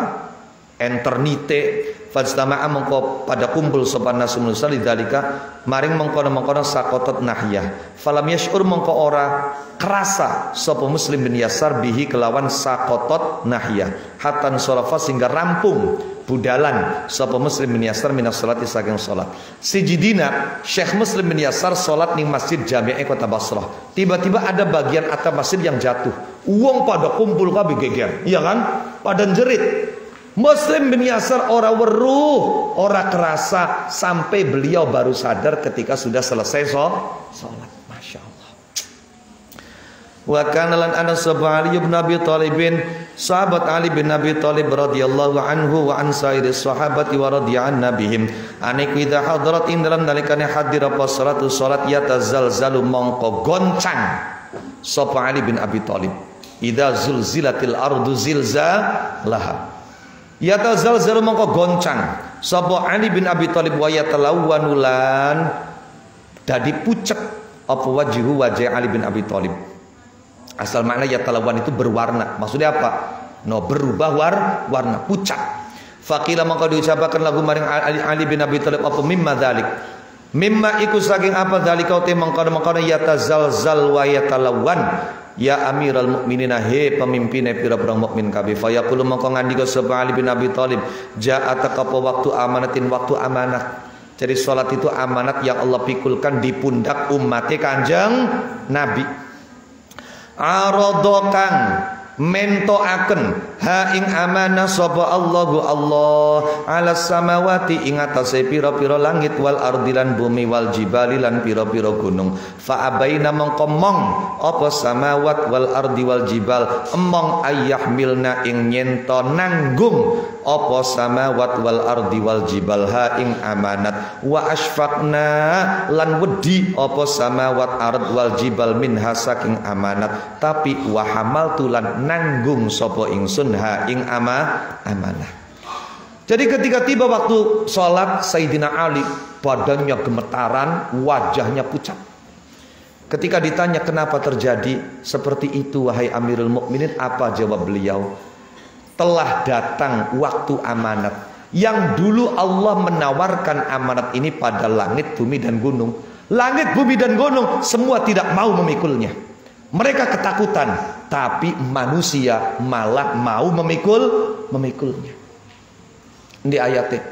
enternite. Fajtama'a mongko pada kumpul sopan nasumul salidalika maring mengkono-mengkono sakotot nahiyah. Falam yash'ur mongko ora kerasa sapa Muslim bin Yasar bihi kelawan sakotot nahiyah. Hatan sorofa sehingga rampung budalan sapa Muslim bin Yasar minas salati saking salat. Sijidina Syekh Muslim bin Yasar salat ning Masjid Jami' kota Basrah. Tiba-tiba ada bagian atap masjid yang jatuh. Uang pada kumpul kabeh geger. Iya kan? Pada jerit. Muslim bin Yasar ora weruh, ora kerasa sampai beliau baru sadar ketika sudah selesai sholat. Masya Allah. Wa kana lan ana Ali bin Abi Thalib, sahabat Ali bin Abi Thalib radhiyallahu anhu wa an sairi sahabati wa radhiya'an nabihim. Aniku idza hadarat ing dalam nalikane hadir apa salat yatazalzalu mongko goncang sapa Ali bin Abi Thalib. Idza zulzilatil ardu zilzalaha. Yatazalzalu mongko goncang sapa Ali bin Abi Thalib wa yatalawwanulan dadi pucet apa wajhu wajah Ali bin Abi Thalib. Asal makna yatalawwan itu berwarna. Maksudnya apa? No, berubah warna pucat. Faqila mongko diucapaken lagu maring Ali bin Abi Thalib apa mimma dzalik. Mimma iku saking apa dzalika te mongko yatazalzal wa yatalawwan. Ya Amirul Mukminin, he pemimpine pira-pira mukmin kabeh. Fayaqulu mongko ngandika sapa Ali bin Abi Thalib, ja'ata kapo waktu amanatin waktu amanat. Jadi salat itu amanat yang Allah pikulkan di pundak umat Kanjeng Nabi. Aradokang mentoaken ha ing amanah sapa Allahu Allah ala samawati ing atase pira-pira langit wal ardilan bumi wal jibali lan pira-pira gunung. Fa abaina mongkomong apa samawat wal ardi wal jibal emong ayyahmilna ing nyento nanggung apa samawat wal ardi wal jibal ha ing amanat. Wa asfaqna lan wedi apa samawat ard wal jibal minha saking amanat. Tapi wa hamaltu lan nanggung sapa ingsun ha ing amanah. Jadi ketika tiba waktu sholat, Sayyidina Ali badannya gemetaran, wajahnya pucat. Ketika ditanya kenapa terjadi seperti itu wahai Amirul Mukminin, apa jawab beliau? Telah datang waktu amanat yang dulu Allah menawarkan amanat ini pada langit, bumi dan gunung. Langit, bumi dan gunung semua tidak mau memikulnya. Mereka ketakutan, tapi manusia malah mau memikulnya. Ini ayatnya.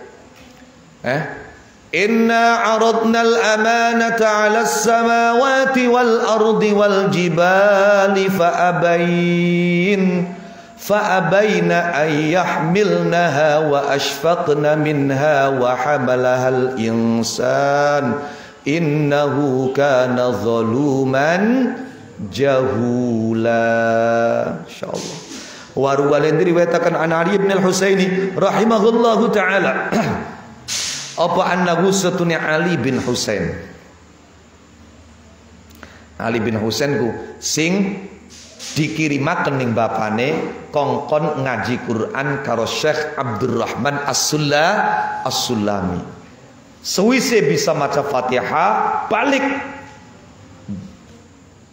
Inna aradna al-amanata 'ala as-samawati wal ardi wal jibali fa'abayna an yahmilnaha wa ashfaqna minha wa hamalaha al-insan innahu kana zaluman jahula. Insyaallah. Waruwalen diriwayatkan an Ali bin al-Husaini rahimahullahu taala apa annahu satuni Ali bin Husain. Ali bin Husain ku sing dikirimaken ning bapane kongkon ngaji Quran karo Syekh Abdurrahman As-Sulami. Sewise bisa maca Fatihah balik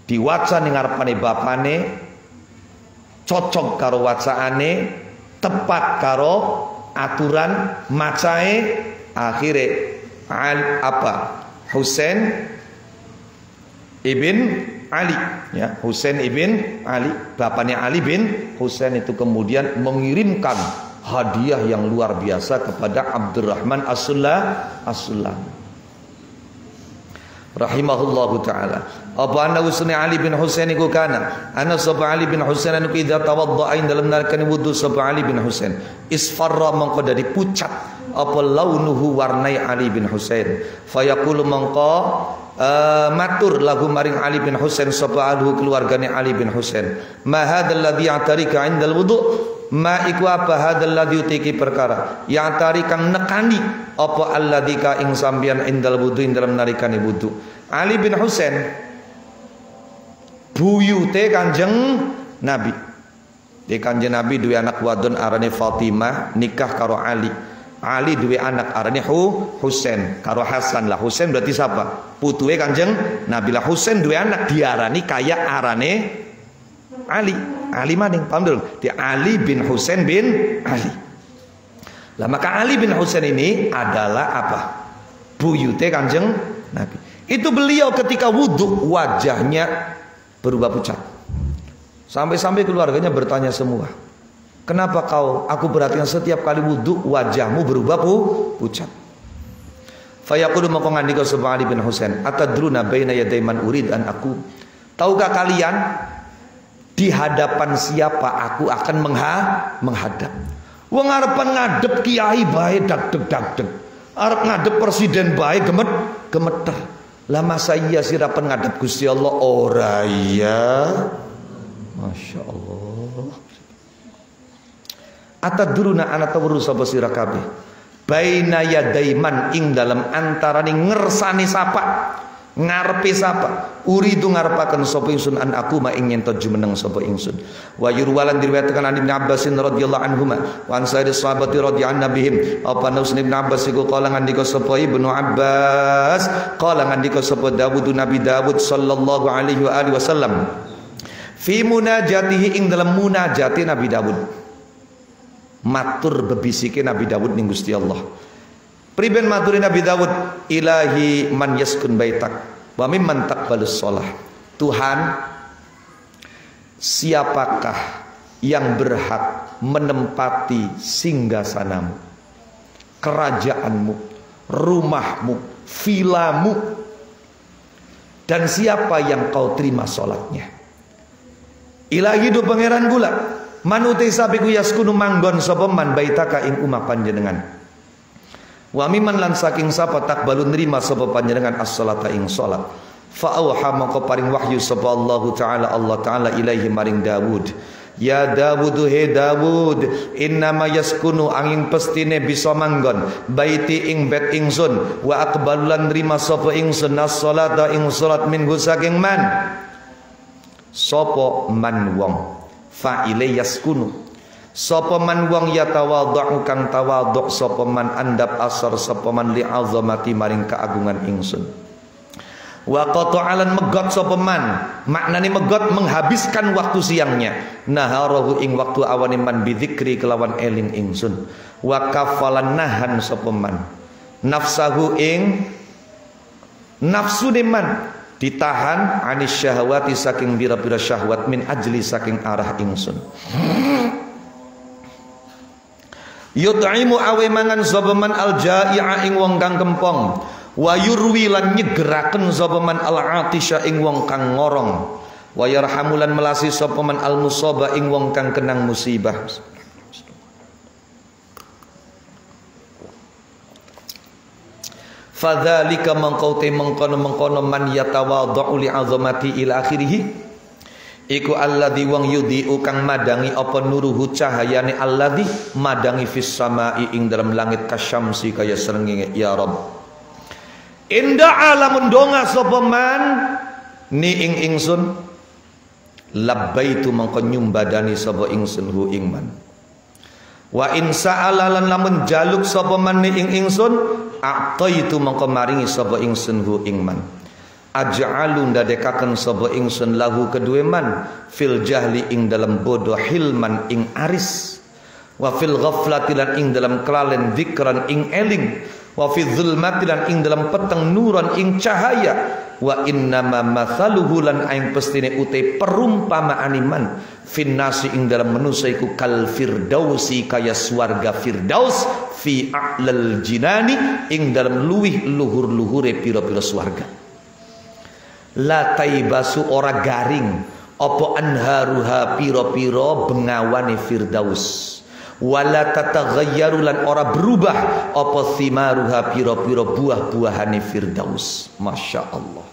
diwaca ning ngarepane bapane, cocok karo wacaane, tepat karo aturan macae, akhire Husain ibn Ali, ya, Husain ibn Ali, bapaknya Ali bin Husain itu kemudian mengirimkan hadiah yang luar biasa kepada Abdurrahman As-Sulami. rahimahullahu taala. Apa anna usni Ali bin Husain iku kana ana sapa Ali bin Husain anu idza tawaddaa ing dalem nalikane wudu sapa Ali bin Husain isfarra mongko dadi pucat apa launuhu warnai Ali bin Husain fayaqulu mongko matur lagu maring Ali bin Husain sapa alhu keluargane Ali bin Husain ma hadzal ladzi ya'tarika indal wudu ma iku apa hadzal ladzi utiki perkara ya'tarika nekani apa alladzi ka ing sampeyan indal wudu ing dalem nalikane wudu. Ali bin Husain buyute Kanjeng Nabi. Di Kanjeng Nabi duwe anak wadon arane Fatimah nikah karo Ali. Ali duwe anak arane Husain karo Hasan lah. Husain berarti siapa? Putuwe Kanjeng Nabi lah. Husain duwe anak diarani kaya arane Ali. Ali maning paham dulu? Dia Ali bin Husain bin Ali. Lah maka Ali bin Husain ini adalah apa? Buyute Kanjeng Nabi. Itu beliau ketika wudhu wajahnya berubah pucat. Sampai-sampai keluarganya bertanya semua, kenapa kau? Aku perhatikan setiap kali wudhu wajahmu berubah pucat. Fayaqulu maka ngandika sapa Ali bin Husain, atadruna baina yaday man urid an aku. Tahukah kalian di hadapan siapa aku akan menghadap? Wong arepan ngadep kiai bae dag-deg. Arep ngadep presiden bae gemeter. Lah masa iya sirapen ngadep Gusti Allah ora iya. Masya Allah. Atadruna ana tawru sapa sira kabeh baina yadaiman ing dalam antarane ngersani sapa ngarepe sapa uridu ngarepaken sapa ingsun an aku ma ing yen jumeneng sapa ingsun wa yurwalan diriwayatkan an Ibnu Abbas radhiyallahu anhuma wa an sayyidis sahabati radhiyallahu anhum apa naus Ibnu Abbas iku kala ngandika sapa Ibnu Abbas kala ngandika sapa Dawud Nabi Dawud sallallahu alaihi wa alihi wasallam fi munajatihi ing dalam munajati Nabi Dawud matur bebisike Nabi Dawud ning Gusti Allah. Priben maturi Nabi Dawud, ilahi man yaskun baitak wa mimman taqbalus shalah. Tuhan, siapakah yang berhak menempati singgasanamu, kerajaanmu, rumahmu, vilamu, dan siapa yang kau terima salatnya? Ilahi do pangeran kula, manute sabiku yaskunu manggon sapa man baitaka ing umah panjenengan. Wa miman lan saking sapa takbalun nrima sapa panjenengan as-salata ing salat. Fa auha maka paring wahyu sapa Allah taala ilaihi maring Dawud. Ya Dawud he Dawud innama yaskunu angin pestine bisa manggon baiti ing bet ingsun wa aqbalulan nrima sapa ingsun as-salata ing salat minggu saking man. Sapa man wong fa ilai yaskunu sapa man wong yatawadhu kang tawadhu sapa man andap asar sapa man li azamati maring keagungan ingsun wa qata'alan megot sapa man maknane megot menghabiskan waktu siangnya naharahu ing waktu awane man bidzikri kelawan eling ingsun wa kafalan nahan sapa man nafsahu ing nafsu man ditahan anis syahwati saking bira-bira syahwat min ajli saking arah ingsun yut'imu awe mangan sapa man al-ja'i'a ing wong kang kempong wa yurwi lan nyegeraken sapa man al-atisha ing wong kang ngorong wa yarhamulan melasi sapa man al-musaba ing wong kang kenang musibah. Fadzalika mangqauti mengkono man yatawadhu li azamati ila akhirih iku alladzi wong yudhi'u kang madangi apa nuruhu cahayane alladzi madangi fis samai ing dalam langit kasyamsi kaya srengenge ya Rabb. Inda alamun donga sapa man ni ing ingsun labbaitu mangko nyumbadani sapa ingsun hu ing man. Wa in sa'ala lan lamun jaluk sapa man ni ing ingsun a'taitu mangko maringi sapa ingsun hu ing man. Aj'alu ndadekaken sapa ingsun lahu kedue man fil jahli ing dalam bodoh hilman ing aris wa fil ghaflati lan ing dalam kelalen dzikran ing eling wa fi dzulmati lan ing dalam peteng nuran ing cahaya wa innama mathaluhu lan aing pestine ute perumpamaan iman finnasi ing dalam manusia iku kal firdausi kaya swarga firdaus fi a'lal jinani ing dalam luwih luhur-luhure pira-pira swarga. La taibasu ora garing apa anharuha piro-piro bengawane Firdaus. Wala tataghayyaru lan ora berubah apa thimaruha piro-piro buah-buahane Firdaus. Masya Allah.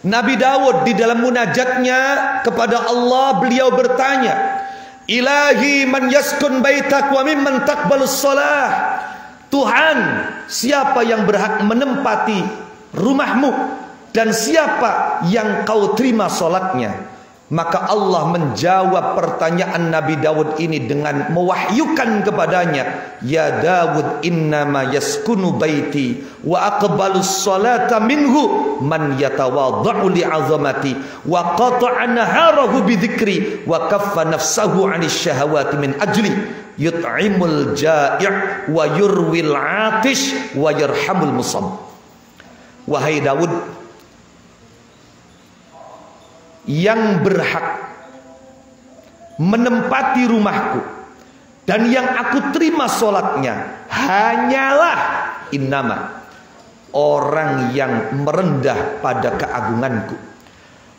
Nabi Daud di dalam munajatnya kepada Allah, beliau bertanya, Ilahi man yaskun baitak wa mimman taqbalus shalah. Tuhan, siapa yang berhak menempati rumahmu dan siapa yang kau terima salatnya? Maka Allah menjawab pertanyaan Nabi Daud ini dengan mewahyukan kepadanya, Ya Daud, innama yaskunu baiti wa aqbalus salata minhu man yatawadha'u li'azamati wa qata'a naharahu bidhikri wa kaffa nafsahu 'anil syahawati min ajli yut'imul ja'i' wa yurwil 'atish wa yarhamul musab. Wahai Daud, yang berhak menempati rumahku dan yang aku terima sholatnya hanyalah innama, orang yang merendah pada keagunganku,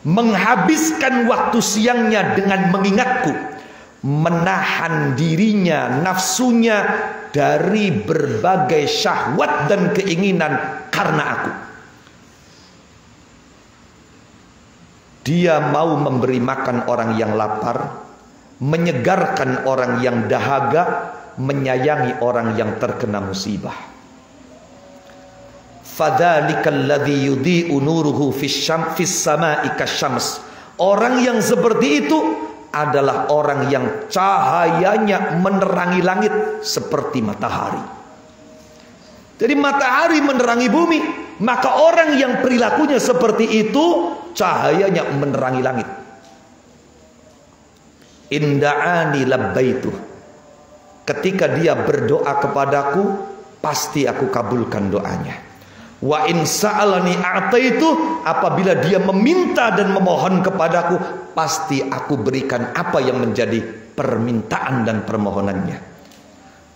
menghabiskan waktu siangnya dengan mengingatku, menahan dirinya, nafsunya dari berbagai syahwat dan keinginan karena aku. Dia mau memberi makan orang yang lapar, menyegarkan orang yang dahaga, menyayangi orang yang terkena musibah. Fadzalikal ladzi yudhi'u nuruhu fis sama'i kasyams. Orang yang seperti itu adalah orang yang cahayanya menerangi langit seperti matahari. Jadi matahari menerangi bumi, maka orang yang perilakunya seperti itu cahayanya menerangi langit. Inda'ani labbaitu. Ketika dia berdoa kepadaku, pasti aku kabulkan doanya. Wa in sa'alani a'taitu. Apabila dia meminta dan memohon kepadaku, pasti aku berikan apa yang menjadi permintaan dan permohonannya.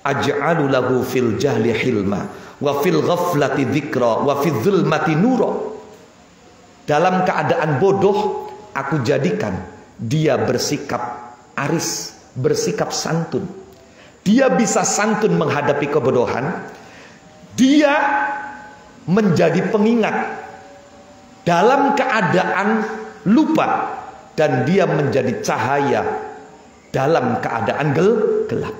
Aj'alu lahu fil jahli hilma wa fil ghaflati dzikra wa fil zulmati nura. Dalam keadaan bodoh, aku jadikan dia bersikap aris, bersikap santun. Dia bisa santun menghadapi kebodohan. Dia menjadi pengingat dalam keadaan lupa, dan dia menjadi cahaya dalam keadaan gelap.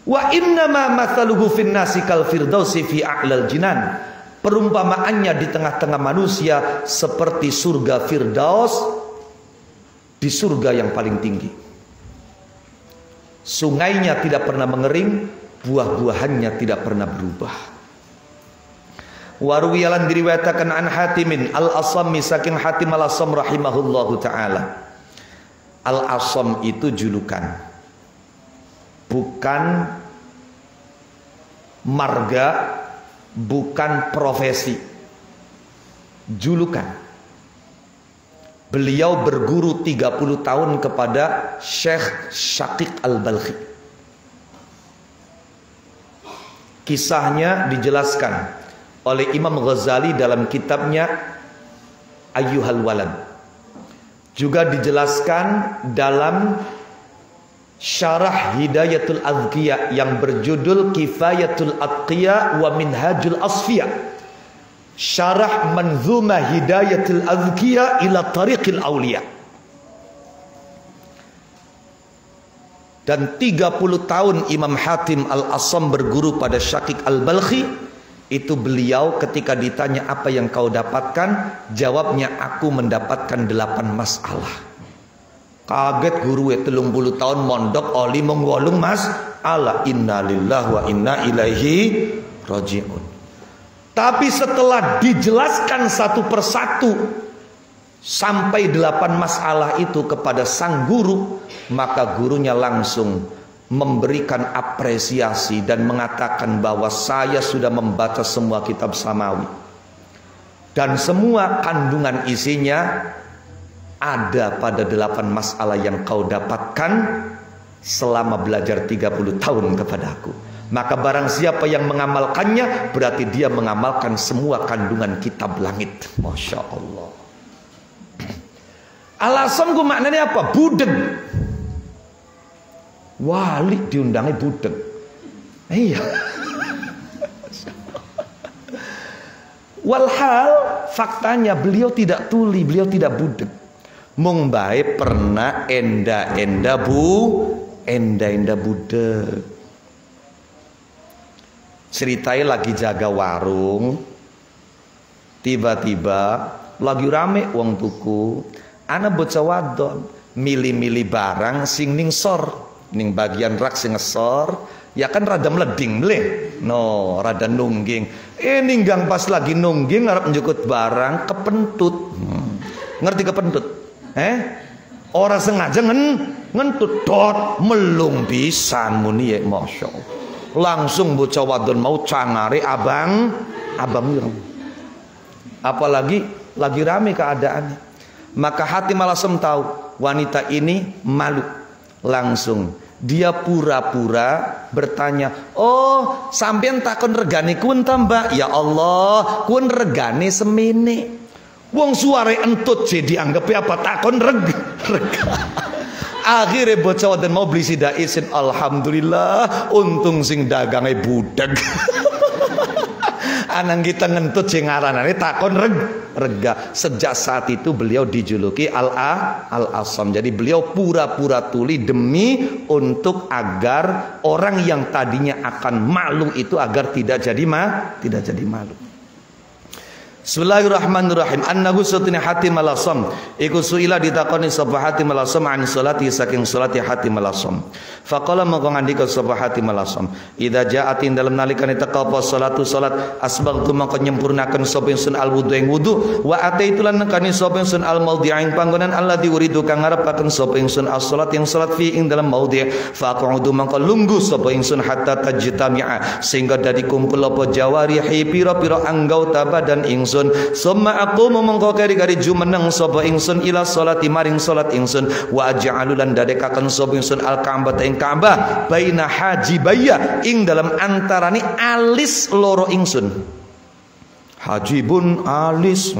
Wa innama mathaluhu fin nasi kal firdausi fi a'lal jinan. Perumpamaannya di tengah-tengah manusia seperti surga Firdaus, di surga yang paling tinggi. Sungainya tidak pernah mengering, buah-buahannya tidak pernah berubah. Waruwiyalan diriwayatakan an Hatimin al-Asam, saking Hatim al-Asam rahimahullahu ta'ala. Al-Asam itu julukan, bukan marga, bukan profesi, julukan. Beliau berguru 30 tahun kepada Syekh Syaqiq Al-Balkhi. Kisahnya dijelaskan oleh Imam Ghazali dalam kitabnya Ayyuhal Walad. Juga dijelaskan dalam Syarah Hidayatul Adqiya yang berjudul Kifayatul Atqiya wa Minhajul Asfiya. Syarah Manzumah Hidayatul Adqiya ila Tariqil Auliya. Dan 30 tahun Imam Hatim Al-Asam berguru pada Syaqiq Al-Balkhi. Itu beliau ketika ditanya apa yang kau dapatkan, jawabnya aku mendapatkan 8 masalah. Kaget guru 30 tahun mondok oli menggolong mas ala innalillahi wa inna ilaihi rajiun. Tapi setelah dijelaskan satu persatu sampai 8 masalah itu kepada sang guru, maka gurunya langsung memberikan apresiasi dan mengatakan bahwa saya sudah membaca semua kitab samawi dan semua kandungan isinya ada pada 8 masalah yang kau dapatkan selama belajar 30 tahun kepadaku. Maka barang siapa yang mengamalkannya, berarti dia mengamalkan semua kandungan kitab langit. Masya Allah. Al-Asam ku maknanya apa? Budeg. Wali diundangnya budeg. Iya. Walhal faktanya beliau tidak tuli, beliau tidak budeg. Mung bae pernah enda budeg. Ceritain lagi jaga warung, tiba-tiba lagi rame wong tuku, ana bocah wadon milih-milih barang sing ning sor, ning bagian rak sing ngesor, ya kan rada meleding mleh. No, rada nungging. Ninggang pas lagi nungging ngarep njukut barang kepentut. Ngerti kepentut? Ora sengaja ngentut dot melung pisan muni ya masyaallah. Langsung bocah wadon mau cangare abang ireng. Apalagi lagi rame keadaannya. Maka Hatim Al-Asam tahu wanita ini malu. Langsung dia pura-pura bertanya, "Oh, sampean takon regane kun ta, Mbak?" "Ya Allah, kun regane semene." Wong suare entut je dianggap apa takon rega. Akhirnya bocah wadon mau beli sida isin, alhamdulillah untung sing dagange budeg. Anang kita ngentut sing aranane takon rega. Sejak saat itu beliau dijuluki Al-Asam. Jadi beliau pura-pura tuli demi untuk agar orang yang tadinya akan malu itu agar tidak jadi malu. Bismillahirrahmanirrahim. Annahu satuna Hatim Al-Asam iku suila ditakoni sapa Hatim Al-Asam an salati saking salati Hatim Al-Asam. Faqala mongko ngandika sapa Hatim Al-Asam, "Idza ja'atin dalam nalikane teka apa salatu salat asbagtu mongko nyempurnaken sapa ingsun al-wudu ing wudu wa ataitu lan nekani sapa ingsun al-maudhi'ing panggonan alladzi uridu kang ngarepaken sapa ingsun as-salat yang salat fi ing dalam maudhi' faq'udu mongko lungguh sapa ingsun hatta tajtami'a sehingga dadi kumpul apa jawarihi pira-pira anggota badan ingsun. Summa aku mongko kari-kari jumeneng sapa ingsun ila salati maring salat ingsun wa aj'alu lan dadekaken sapa ingsun al-Ka'bah ing Ka'bah baina hajibaya ing dalam antarane alis loro ingsun. Hajibun alis.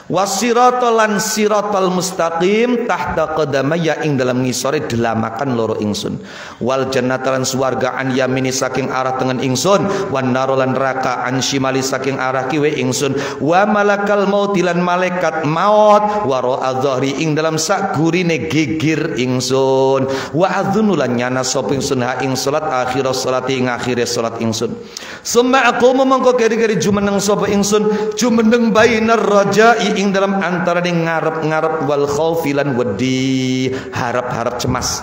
Wasiratal lan siratal mustaqim tahta qadamaya ing dalam ngisore delamakan loro ingsun. Wal jannata lan swarga an yamini saking arah tengen ingsun, wan nar lan neraka an shimali saking arah kiwe ingsun, wa malakal maut lan malaikat maut wara dhahri ing dalam sak gurine gigir ingsun. Wa adzunu lan nyana sapa ingsun ha ing salat akhir salati ing akhire salat ingsun. Summa aqumu mongko keri-keri jumeneng sapa ingsun jumeneng bainar raja'i ing dalam antara ning ngarep-ngarep wal khaufi lan wedi harap-harap cemas.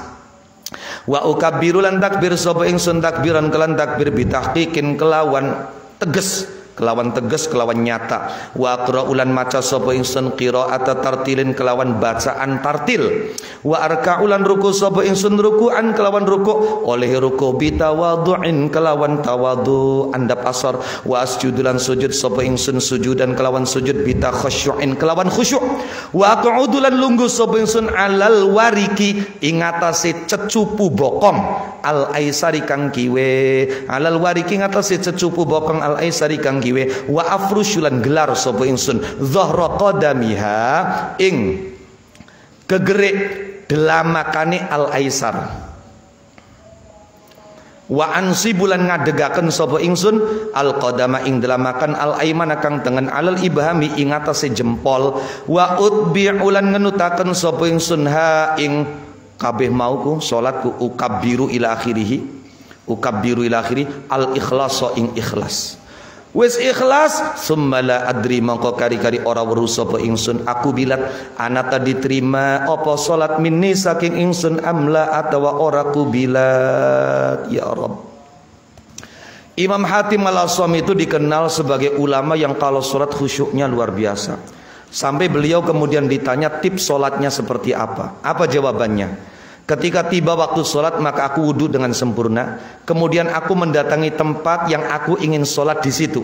Wa ukabbiru lan takbir sapa ingsun takbiran kelan takbir bitahqiqin kelawan teges kelawan nyata. Wa qra'ulan maca sapa ingsun qira'ata tartilin kelawan bacaan tartil. Wa arka'ulan ruku sapa ingsun ruku'an kelawan ruku' oleh ruku' bitawadhu'in kelawan tawadhu andap asar. Wa asjudulan sujud sapa ingsun sujudan kelawan sujud bitakhasyu'in kelawan khusyuk. Wa qa'udulan lungguh sapa ingsun alal wariki ing atase cecupu bokong al aisari kang kiwe alal wariki ing atase cecupu bokong al aisari kang kiwe. Wa afrushulan gelar sapa ingsun dhahra qadamiha ing kegerik delamakane al aisar. Wa ansibulan ngadegaken sapa ingsun al qadama ing delamakan al aimana kang tengen alal ibhami ing atase jempol. Wa utbi'ulan ngenutaken sapa ingsun ha ing kabeh mauku salatku ukabbiru ila akhirih al ikhlaso ing ikhlas. Wis ikhlas summa la adri mangko kari-kari ora weruh sapa ingsun aku bilat anata diterima apa salat minni saking ingsun amla atawa ora ku bilat. Ya Rabb. Imam Hatim Al-Asam itu dikenal sebagai ulama yang kalau salat khusyuknya luar biasa. Sampai beliau kemudian ditanya tips salatnya seperti apa. Apa jawabannya? Ketika tiba waktu sholat maka aku wudhu dengan sempurna. Kemudian aku mendatangi tempat yang aku ingin sholat di situ.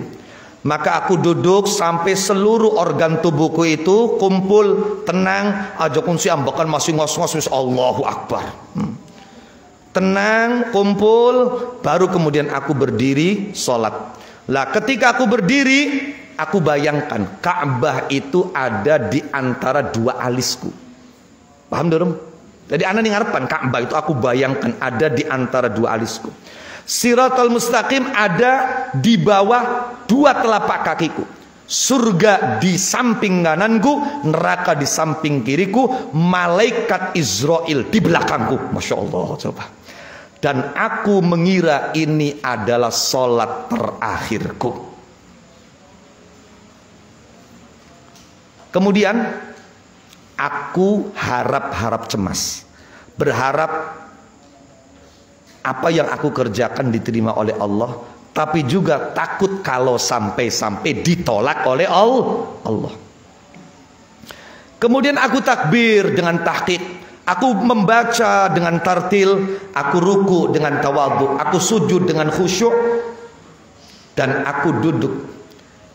Maka aku duduk sampai seluruh organ tubuhku itu kumpul, tenang. Aja kunci ambakan masih ngos-ngos. Allahu Akbar. tenang, kumpul, baru kemudian aku berdiri sholat. Lah ketika aku berdiri, aku bayangkan Ka'bah itu ada di antara dua alisku. Paham dorong? Jadi anak ning ngarepan Ka'bah itu aku bayangkan ada di antara dua alisku. Siratal mustaqim ada di bawah dua telapak kakiku. Surga di samping kananku, neraka di samping kiriku, malaikat Israel di belakangku. Masya Allah, coba. Dan aku mengira ini adalah sholat terakhirku. Kemudian aku harap-harap cemas, berharap apa yang aku kerjakan diterima oleh Allah, tapi juga takut kalau sampai-sampai ditolak oleh Allah. Kemudian aku takbir dengan tahqiq, aku membaca dengan tartil, aku ruku dengan tawadhu, aku sujud dengan khusyuk, dan aku duduk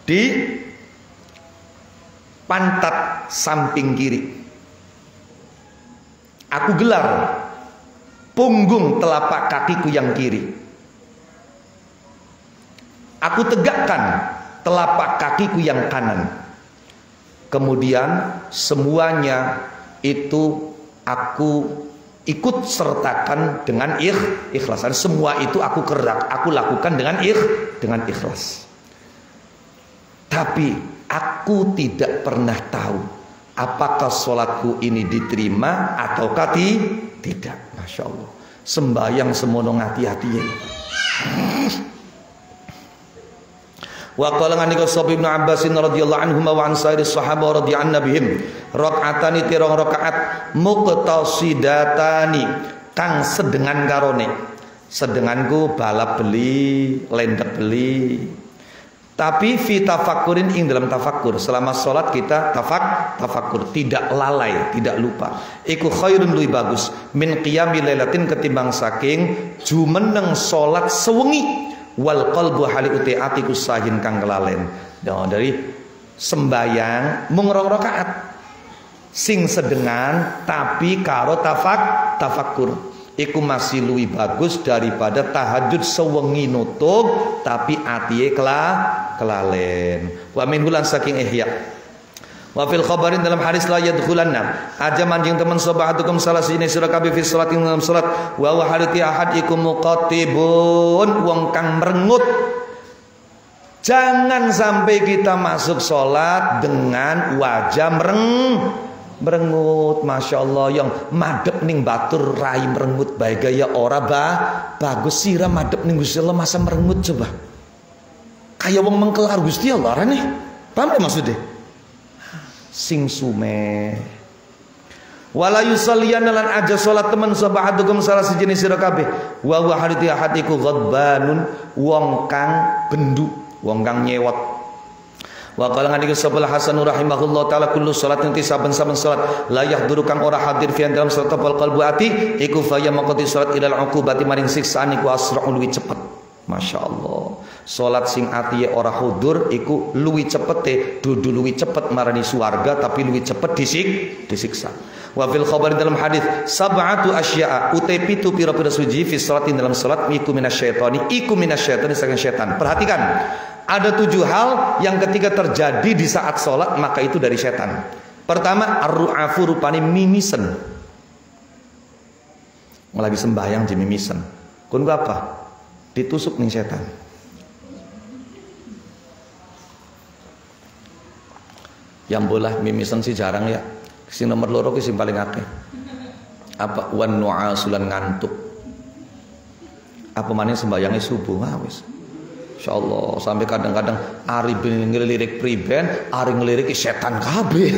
di pantat samping kiri. Aku gelar punggung telapak kakiku yang kiri. Aku tegakkan telapak kakiku yang kanan. Kemudian semuanya itu aku ikut sertakan dengan ikhlasan. Semua itu aku lakukan dengan ikhlas. Tapi aku tidak pernah tahu apakah sholatku ini diterima ataukah tidak. Masya Allah, sembayang semono ngati-hati. Wa qala ngandika Sa'ib bin Abbas radhiyallahu anhu wa an sairi sahabah radhiyallahu bihim rakaatani tirong rakaat muqtasidatani kang sedengan karone. Sedenganku balap beli, lendek beli. Tapi fi tafakkurin ing dalam tafakkur. Selama sholat kita tafakkur, tidak lalai, tidak lupa. Iku khairun luwih bagus min qiyamil lailatin ketimbang saking jumeneng sholat sewengi wal qalbu hali uti atiku sahin kang kelalen. Dari sembayang mung rong rakaat sing sedengan tapi karo tafakkur. Iku masih luwih bagus daripada tahajud sewengi nutup tapi atiye kelalen. Wa min hulan saking ihya. Wa fil khabarin dalam hadis la yadkhulanna aja manjing teman sahabatum salah sini sira kabeh fi salatin dalam salat wa wa halati ahad ikum muqattibun wong kang merengut. Jangan sampai kita masuk salat dengan wajah merengut. Masya Allah, yang madep ning batur rai merengut bae gaya ora bagus sira madep ning Gusti Allah masa merengut coba. Kayak wong mengkelar Gusti Allah nih. Paham maksudnya? Sing sume. Wala yusalliyan lan aja salat temen sabahadukum salah sejenis sira kabeh. Wa huwa hadithu hatiku ghadbanun wong kang bendu, wong kang nyewot. Wa qala ngandika sabal Hasan rahimahullah taala kullu salatin saben-saben salat la yahduru kang ora hadir fi dalam salat wal qalbu ati iku fa ya maqati salat ilal uqubati maring siksaan iku asra'u luwih cepet. Masya Allah, salat sing atiye ora hudur iku luwih cepete, dudu luwih cepet marani swarga tapi luwih cepet disiksa. Wa fil khabar dalam hadis sab'atu asya'a utai pitu pira-pira suci fi salatin dalam salat iku minasyaitani saking setan. Perhatikan, ada 7 hal yang ketika terjadi di saat sholat maka itu dari setan. Pertama, ar-ru'afu rupani mimisen. Lagi sembahyang di mimisen. Kun apa? Ditusuk nih setan. Yang bolah mimisen sih jarang ya. Sing nomor loro ki sing paling akeh. Apa wan nu'asulan ngantuk. Apa maning sembayangnya subuh wis. Insyaallah sampai kadang-kadang ari ngelirik priben, ari ngelirik setan kabeh.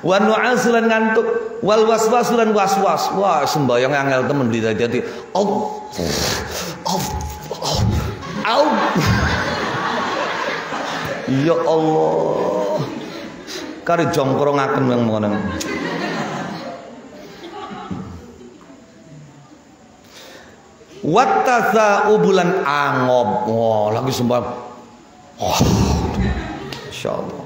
Wa nu'asulan ngantuk wal waswasulan waswas. Wah, sembayang angel temen beli dadi. Ya Allah. Kari jongkrongaken yang ngono. Wattasa ubulan angob. Wah, lagi sembah. Insyaallah.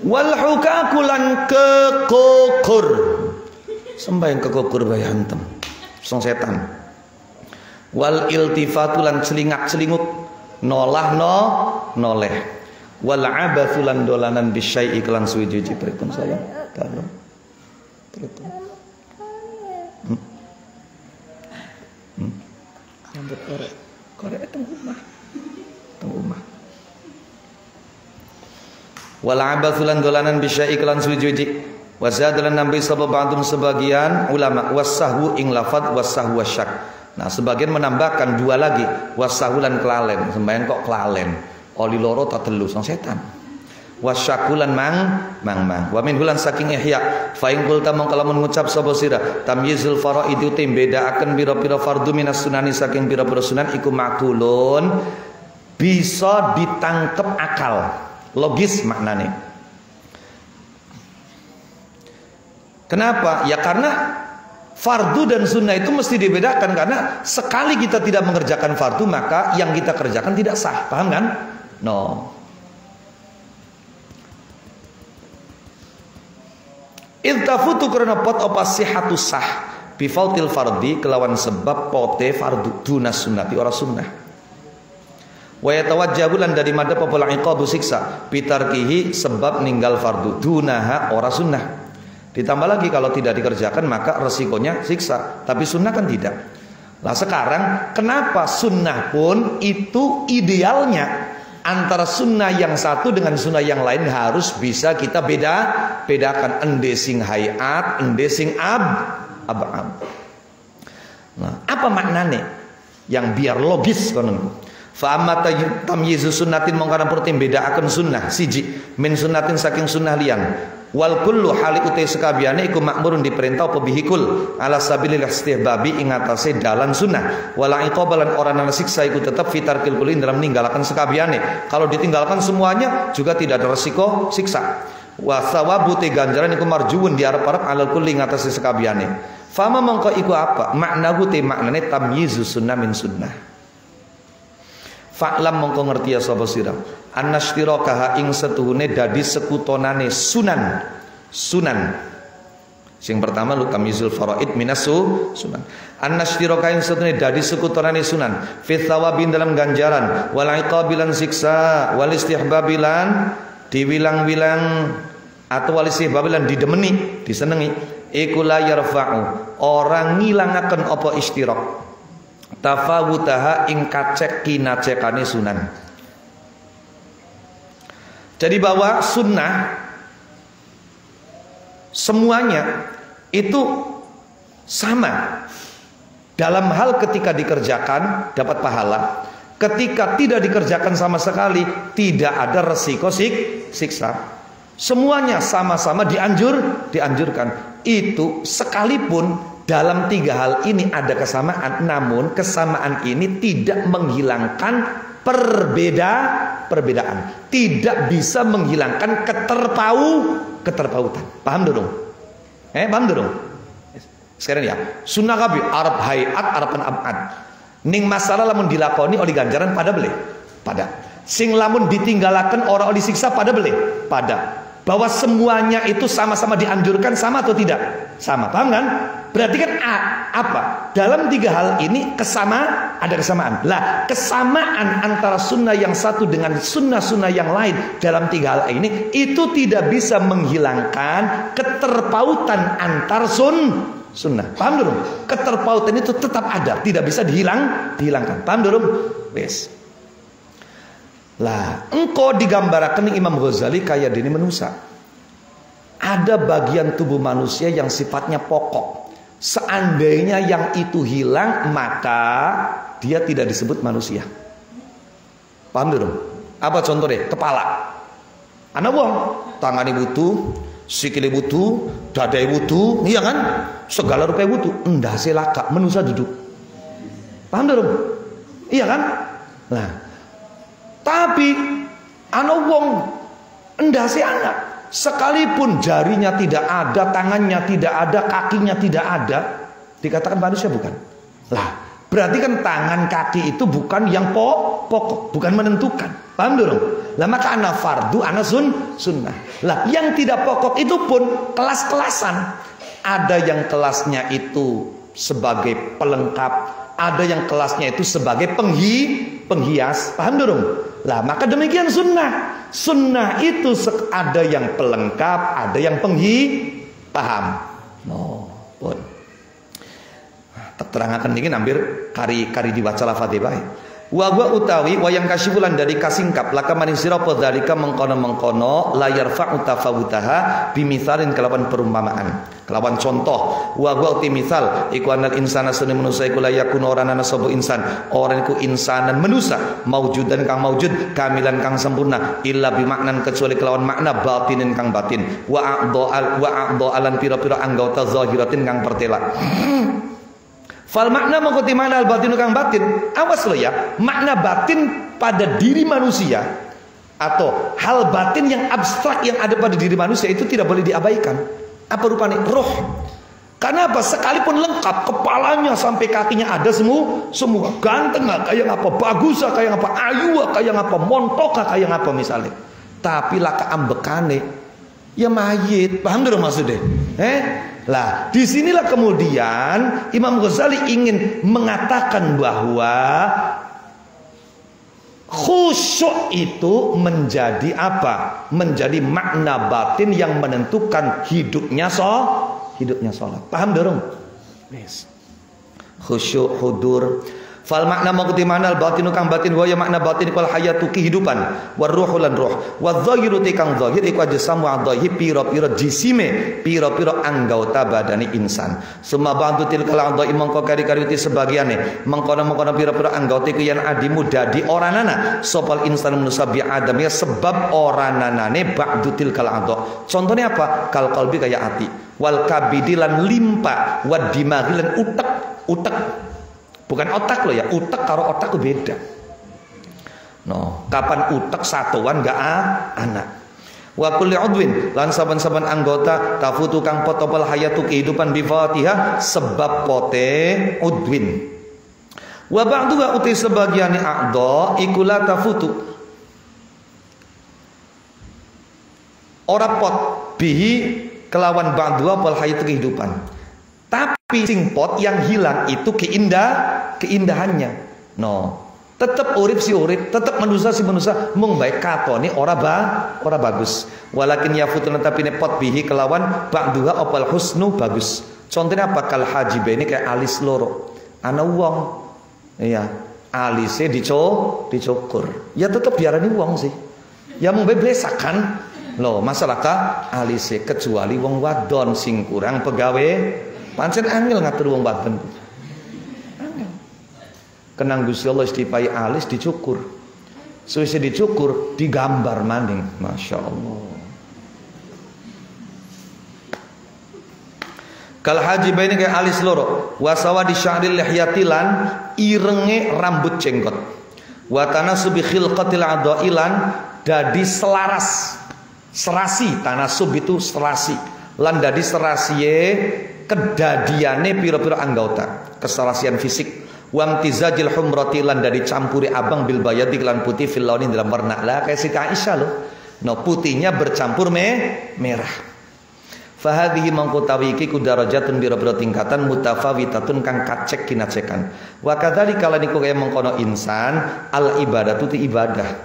Wal hukakulan kekukur. Sembayang kekukur bae hantem. Song setan. Wal iltifatu lan celingak-celingut nolah noleh. Wal abatsu lan dolanan bisyai iklan suwiji pripun saya. Kalau pripun. Rambut korek teng omah. Wal abatsu lan dolanan bisyai iklan suwiji. Wa zadalan nambi sabab ba'dun sebagian ulama wasahwu ing lafadz wasahwu syak. Nah, sebagian menambahkan dua lagi wasahwu lan kelalen. Sembayang kok kelalen. Oli loro tak telu sang setan. Wasyakulan mang. Wa min hulan saking ihya fa in qulta mong kalamun ngucap sapa sira tamyizul faraid itu bedaaken pira-pira fardhu minas sunani saking pira-pira sunan iku makulun bisa ditangkep akal. Logis maknane. Kenapa? Ya karena fardu dan sunnah itu mesti dibedakan, karena sekali kita tidak mengerjakan fardu maka yang kita kerjakan tidak sah. Paham kan? No. Iltafutu karena pot apa sihatu sah bifautil fardi kelawan sebab pote fardu duna sunnati ora sunnah. Wa yatawajjabu lan dari madhab apa iqabu siksa bitarkihi sebab ninggal fardu dunaha ora sunnah. Ditambah lagi kalau tidak dikerjakan maka resikonya siksa. Tapi sunnah kan tidak. Nah sekarang kenapa sunnah pun itu idealnya antara sunnah yang satu dengan sunnah yang lain harus bisa kita bedakan. Ende sing hayat, ende sing ab'am. Nah apa maknanya yang biar logis kononku? Fa amma tamyizu sunnatin mongkana purtim bedaaken sunnah siji min sunnatin saking sunnah liyan. Wal kullu hali utai sekabiane iku makmurun diperintah apa bihikul ala sabilil istihbabi ing atase dalan sunnah wala iqabalan orang nang siksa iku tetap fitarkil kulin dalam meninggalkan sekabiane. Kalau ditinggalkan semuanya juga tidak ada resiko siksa. Wa sawabu te ganjaran iku marjuun diarep-arep alal kulli ing atase sekabiane. Fama mongko iku apa? Maknahu te maknane tamyizu sunnah min sunnah. Fa'lam mongko ngerti ya sapa sira annastirakaha ing setuhune dadi sekutonane sunan. Sing pertama lu tamyizul faraid minas sunan. Annastirakaha ing setuhune dadi sekutonane sunan fi thawabin dalam ganjaran wal iqabilan siksa wal istihbabilan diwilang-wilang atau wal istihbabilan didemeni disenengi iku la yarfa'u orang ngilangaken apa istirak tafawutaha ing kacek kinacekane sunan. Jadi bahwa sunnah semuanya itu sama dalam hal ketika dikerjakan dapat pahala, ketika tidak dikerjakan sama sekali tidak ada resiko siksa. Semuanya sama-sama dianjurkan. Itu sekalipun dalam tiga hal ini ada kesamaan, namun kesamaan ini tidak menghilangkan perbedaan, tidak bisa menghilangkan keterpautan. Paham dong? Paham dong? Sekarang ya, sunnah kabeh arep hayat arepan abad. Ning masalah lamun dilakoni oleh ganjaran pada beli. Pada. Sing lamun ditinggalaken ora oleh siksa pada beli. Pada. Bahwa semuanya itu sama-sama dianjurkan, sama atau tidak? Sama, paham kan? Berarti kan apa? Dalam tiga hal ini ada kesamaan. Lah, kesamaan antara sunnah yang satu dengan sunnah-sunnah yang lain dalam tiga hal ini itu tidak bisa menghilangkan keterpautan antar sunnah. Paham dulu? Keterpautan itu tetap ada, tidak bisa dihilangkan. Paham dulu? Wes. Lah, engkau digambarakan Imam Ghazali kayak dini manusia. Ada bagian tubuh manusia yang sifatnya pokok. Seandainya yang itu hilang, maka dia tidak disebut manusia. Paham dong? Apa contohnya? Kepala. Anak wong, tangani butuh, sikile butuh, dadai butuh, iya kan? Segala rupa butuh. Endah selaka, manusia duduk. Paham dong? Iya kan? Nah, tapi anak wong endase anak. Sekalipun jarinya tidak ada, tangannya tidak ada, kakinya tidak ada, dikatakan manusia bukan? Lah, berarti kan tangan kaki itu bukan yang pokok, bukan menentukan. Paham dong? Lah maka ana fardu, ana sunnah. Lah yang tidak pokok itu pun kelas-kelasan. Ada yang kelasnya itu sebagai pelengkap, ada yang kelasnya itu sebagai penghias. Paham dong? Lah maka demikian sunnah. Sunnah itu ada yang pelengkap, ada yang paham. No, pun. Terangkan ini hampir kari diwaca lafadhe bae. Wa utawi wayang kasifulan dari kasingkap laka maning sira apa dalika mengkono layar fa'u tafawutaha bimithalin kelawan perumpamaan, kelawan contoh. Wa uti misal iku anal insana sunni manusa iku layakun ora ana sapa insan, ora iku insanan manusa maujudan kang maujud kamilan kang sempurna illa bimaknan kecuali kelawan makna batinin kang batin wa a'dha'alan pira-pira anggota zahiratin kang pertela. Fal makna mengikuti makna al batinu kang batin. Awas lo ya, makna batin pada diri manusia atau hal batin yang abstrak yang ada pada diri manusia itu tidak boleh diabaikan. Apa rupanya? Roh. Karena apa? Sekalipun lengkap, kepalanya sampai kakinya ada semua ganteng kayak apa, bagus kayak apa, ayu kayak apa, montok kayak apa misalnya. Tapi laka ambekane ya mayit. Paham dong maksudnya? Lah, disinilah kemudian Imam Ghazali ingin mengatakan bahwa khusyuk itu menjadi apa? Menjadi makna batin yang menentukan hidupnya sholat. Paham dorong? Yes. Khusyuk, hudur. Fal makna mengikuti makna al-batinu kang batin wa ya makna batin iku hayatu kehidupan war ruhu lan ruh wa dhahiru kang dhahir iku ajsamu adhahi pira-pira jisime pira-pira anggota badani insan summa ba'du tilkal adha'i mongko kari-kari sebagiane mengkono-mengkono pira-pira anggota iku yen adimu dadi ora nana sopal insan manusia bi adam ya sebab ora nanane ba'du tilkal adha. Contohnya apa? Kal qalbi kaya ati wal kabidi lan limpa wad dimaghi lan utek. Bukan otak lo ya, utek karo otak itu beda. No, kapan utek satuan gak anak. Wa kulli udwin lan saban-saban anggota tafutu kang potopal hayatu kehidupan bi Fatihah sebab pote udwin. Wa ba'du wa uti sebagiane a'dha iku la tafutu. Ora pot bihi kelawan ba'du pal hayatu kehidupan. Tapi sing pot yang hilang itu keindahannya. No, tetap urip si urip, tetap manusia si manusia mung baik katone ora bagus. Walakin yafutun tapi ne pot bihi kelawan ba'duha opal husnu bagus. Contohnya apa? Kal haji ini kayak alis loro. Ana wong. Iya, alisnya dicukur. Ya tetap diarani wong sih. Ya mung bae blesakan. Loh, masyarakat alisnya kecuali wong wadon sing kurang pegawai. Pancen angel ngatur wong wadon. Angel. Kenang Gusti Allah istipai alis dicukur. Suwise dicukur digambar maning. Masya Allah. Kal haji baini kayak alis loro. Wasawa di sya'ril lihyatilan irenge rambut jenggot. Wa tanasubi khilqatil adailan dadi selaras. Serasi, tanasub itu serasi. Lan dadi serasiye kedadiane pira-pira anggota, keserasian fisik. Wamtizajil humrati lan dari campuri abang bil bayadi lan putih fil launi dalam warna. Lah kayak Siti Aisyah loh. No, putihnya bercampur merah. Fahadhihi mangkutawi iki kudarajatun bira-bira tingkatan mutafawitatun kang kacek kinacekan. Wa kadzalika lan iku kaya mengkono insan al ibadatu ti ibadah.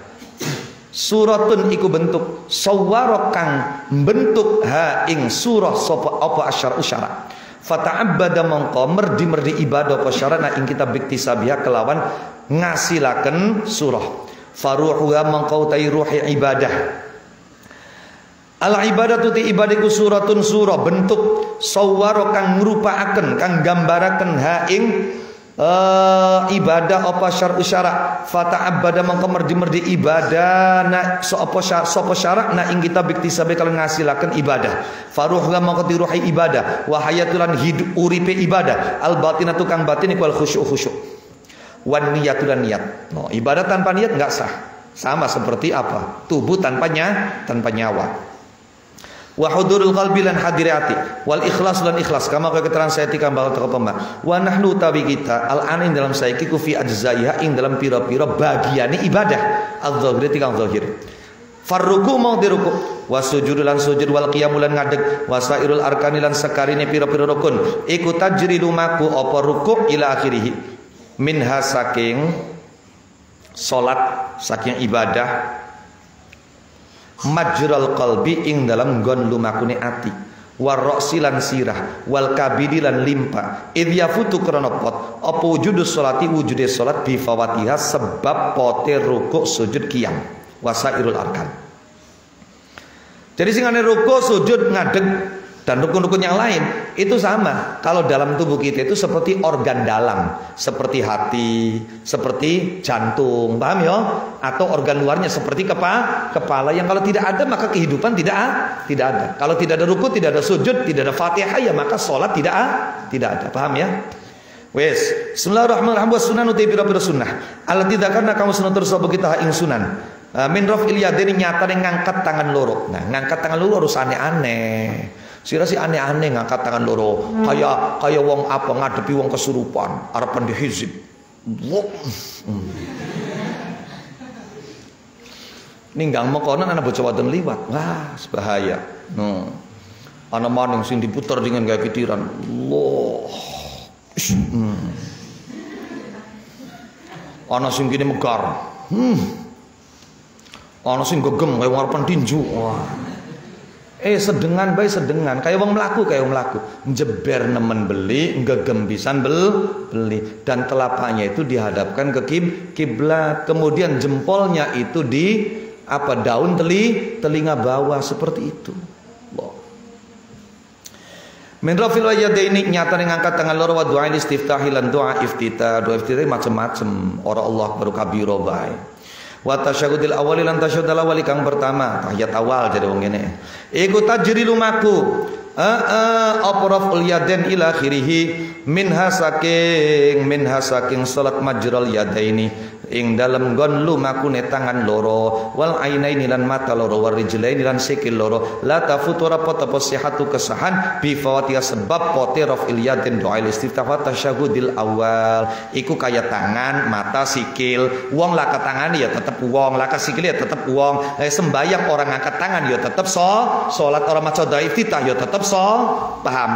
Suratun iku bentuk sawwara kang bentuk ha ing surah sapa apa asyar usyara. Fata'abbada mongko merdi ibadah apa syarana ing kita biktisabiha kelawan ngasilaken surah. Faruhuha mongko utai ruhi ibadah. Al ibadatu ti ibadiku suratun surah bentuk sawwara kang ngrupakaken kang gambaraken ha ing ibadah apa syar'u syara' fata'abbada mongko merdi ibadah na sapa syara' na ing kita biktisabe kalau ngasilaken ibadah faruhna mongko diruhi ibadah wa hayatulan hidup uripe ibadah al batinatu kang batin iku al khusyuk wan niyatulan niat. No, ibadah tanpa niat enggak sah. Sama seperti apa? Tubuh tanpa nyawa. Wa hudurul qalbi lan hadiri hati wal ikhlas lan ikhlas kama kaya keterangan saya tikam bakal teko pembak wa nahnu tawi kita al anin dalam saiki ku fi ajzaiha ing dalam pira-pira bagiane ibadah al-zahir tikang zahir Farruku mau diruku, wasujud lan sujud wal qiyam lan ngadeg, wasairul arkani lan sakarine pira-pira rukun. Iku tajri lumaku apa ruku ila akhirih. Minha saking salat, saking ibadah, majral qalbi ing dalam nggon lumakune ati, warroksi lan sirah, wal kabidi lan limpa. Idh yafutu krana pot apa wujudus sholati wujude salat bi fawatiha sebab pote rukuk sujud qiyam wasairul arkan. Jadi sing ane rukuk sujud ngadeg dan rukun-rukun yang lain itu sama. Kalau dalam tubuh kita itu seperti organ dalam, seperti hati, seperti jantung, paham ya? Atau organ luarnya seperti kepala yang kalau tidak ada maka kehidupan tidak ada. Kalau tidak ada ruku, tidak ada sujud, tidak ada Fatihah ya maka sholat tidak ada. Paham ya? Wes, bismillahirrahmanirrahim. Wa sunan uti pira-pira sunnah. Allati dzakarna kamu sunah terus apa kita ing sunan. Min raf'il yadaini nyatane ngangkat tangan loro. Nah, ngangkat tangan loro harus aneh-aneh. Sira sih aneh-aneh ngangkat tangan loro. Kayak wong apa ngadepi wong kesurupan, arepan dihizib. Ninggang mekonan ana bocah wadon liwat. Wah, bahaya. Ana maning sing diputer dengan gaya pitiran. Allah. Ana sing kene megar. Ana sing gegem kaya wong arepan tinju. Wah. Sedengan bae sedengan kayak wong mlaku njeber nemen beli gegem pisan beli dan telapaknya itu dihadapkan ke kiblat, kemudian jempolnya itu di daun telinga bawah seperti itu. Min rafil yadaini nyatane ngangkat tangan loro wa du'a istiftahi lan doa iftitah macam-macam ora Allah baru kabiro bae. Wa tasyahudil awali lan tasyahudul awali kang pertama tahiyat awal jadi wong ngene. Iku tajri lumaku apa raful yadain ila akhirih minha saking salat majral yadaini ing dalem nggon lumakune tangan loro wal ainaini lan mata loro wal rijlaini lan sikil loro la tafutura apa sihatu kesahan bi fawatiha sebab pote rafil yadain doa istiftah wa tasyahudil awal iku kaya tangan mata sikil wong laka tangan ya tetep wong laka sikil ya tetep wong sembayang orang angkat tangan ya tetep salat orang maca doa iftitah ya tetep paham.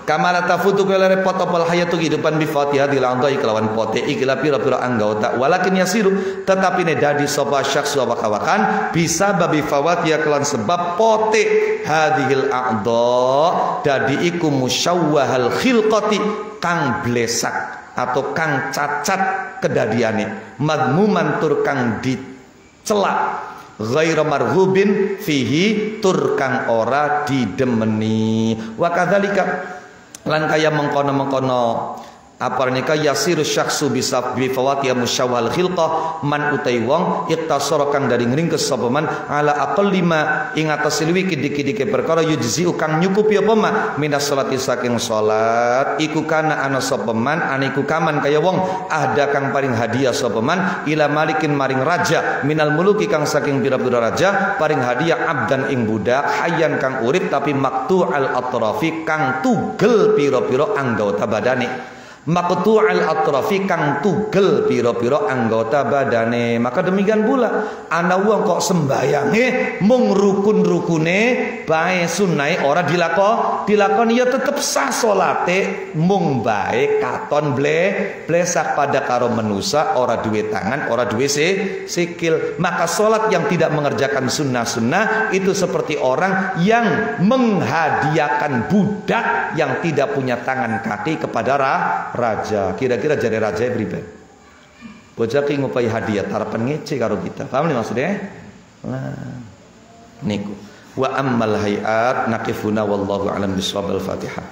Kamala tafutu kala repot apal hayatu kehidupan bi Fatihah dilandai kelawan pote ikila pira-pira anggota walakin yasiru tetapi ne dadi sapa syakhs wa kawakan bisa babi fawatiha kelawan sebab pote hadhil a'dha dadi iku musyawwahal khilqati kang blesak atau kang cacat kedadiane madmuman tur kang dicela ghairu marhubin fihi tur kang ora didemeni wa kadzalika lan kaya mengkono-mengkono apa nika yasiru syakhsu bisa bi fawatiha musyawwal khilqah man utai wong iktasara kang dari ngringkes sapa man ala aqalli ma ing atas luwih kidik-kidike perkara yujzi kang nyukupi apa ma minas salati saking salat iku kana ana sapa man aniku kaman kaya wong ahda kang paring hadiah sapa man ila malikin maring raja minal muluki kang saking pira-pira raja paring hadiah abdan ing budak hayyan kang urip tapi maqtu'al atrafi kang tugel pira-pira anggota badane maqtu'al atrafi kang tugel pira-pira anggota badane. Maka demikian pula ana wong kok sembayange mung rukun-rukune bae sunnahe ora dilakoni ya tetep sah salate mung bae katon blesak pada karo manusa ora duwe tangan ora duwe sikil. Maka salat yang tidak mengerjakan sunnah-sunnah itu seperti orang yang menghadiahkan budak yang tidak punya tangan kaki kepada raja. Kira-kira jadi raja pribadi bocah ki ngupai hadiah harapan ngece karo kita. Paham nih maksudnya? Nah, niku wa ammal hayat naqifuna wallahu alam bisawab. Al-Fatihah.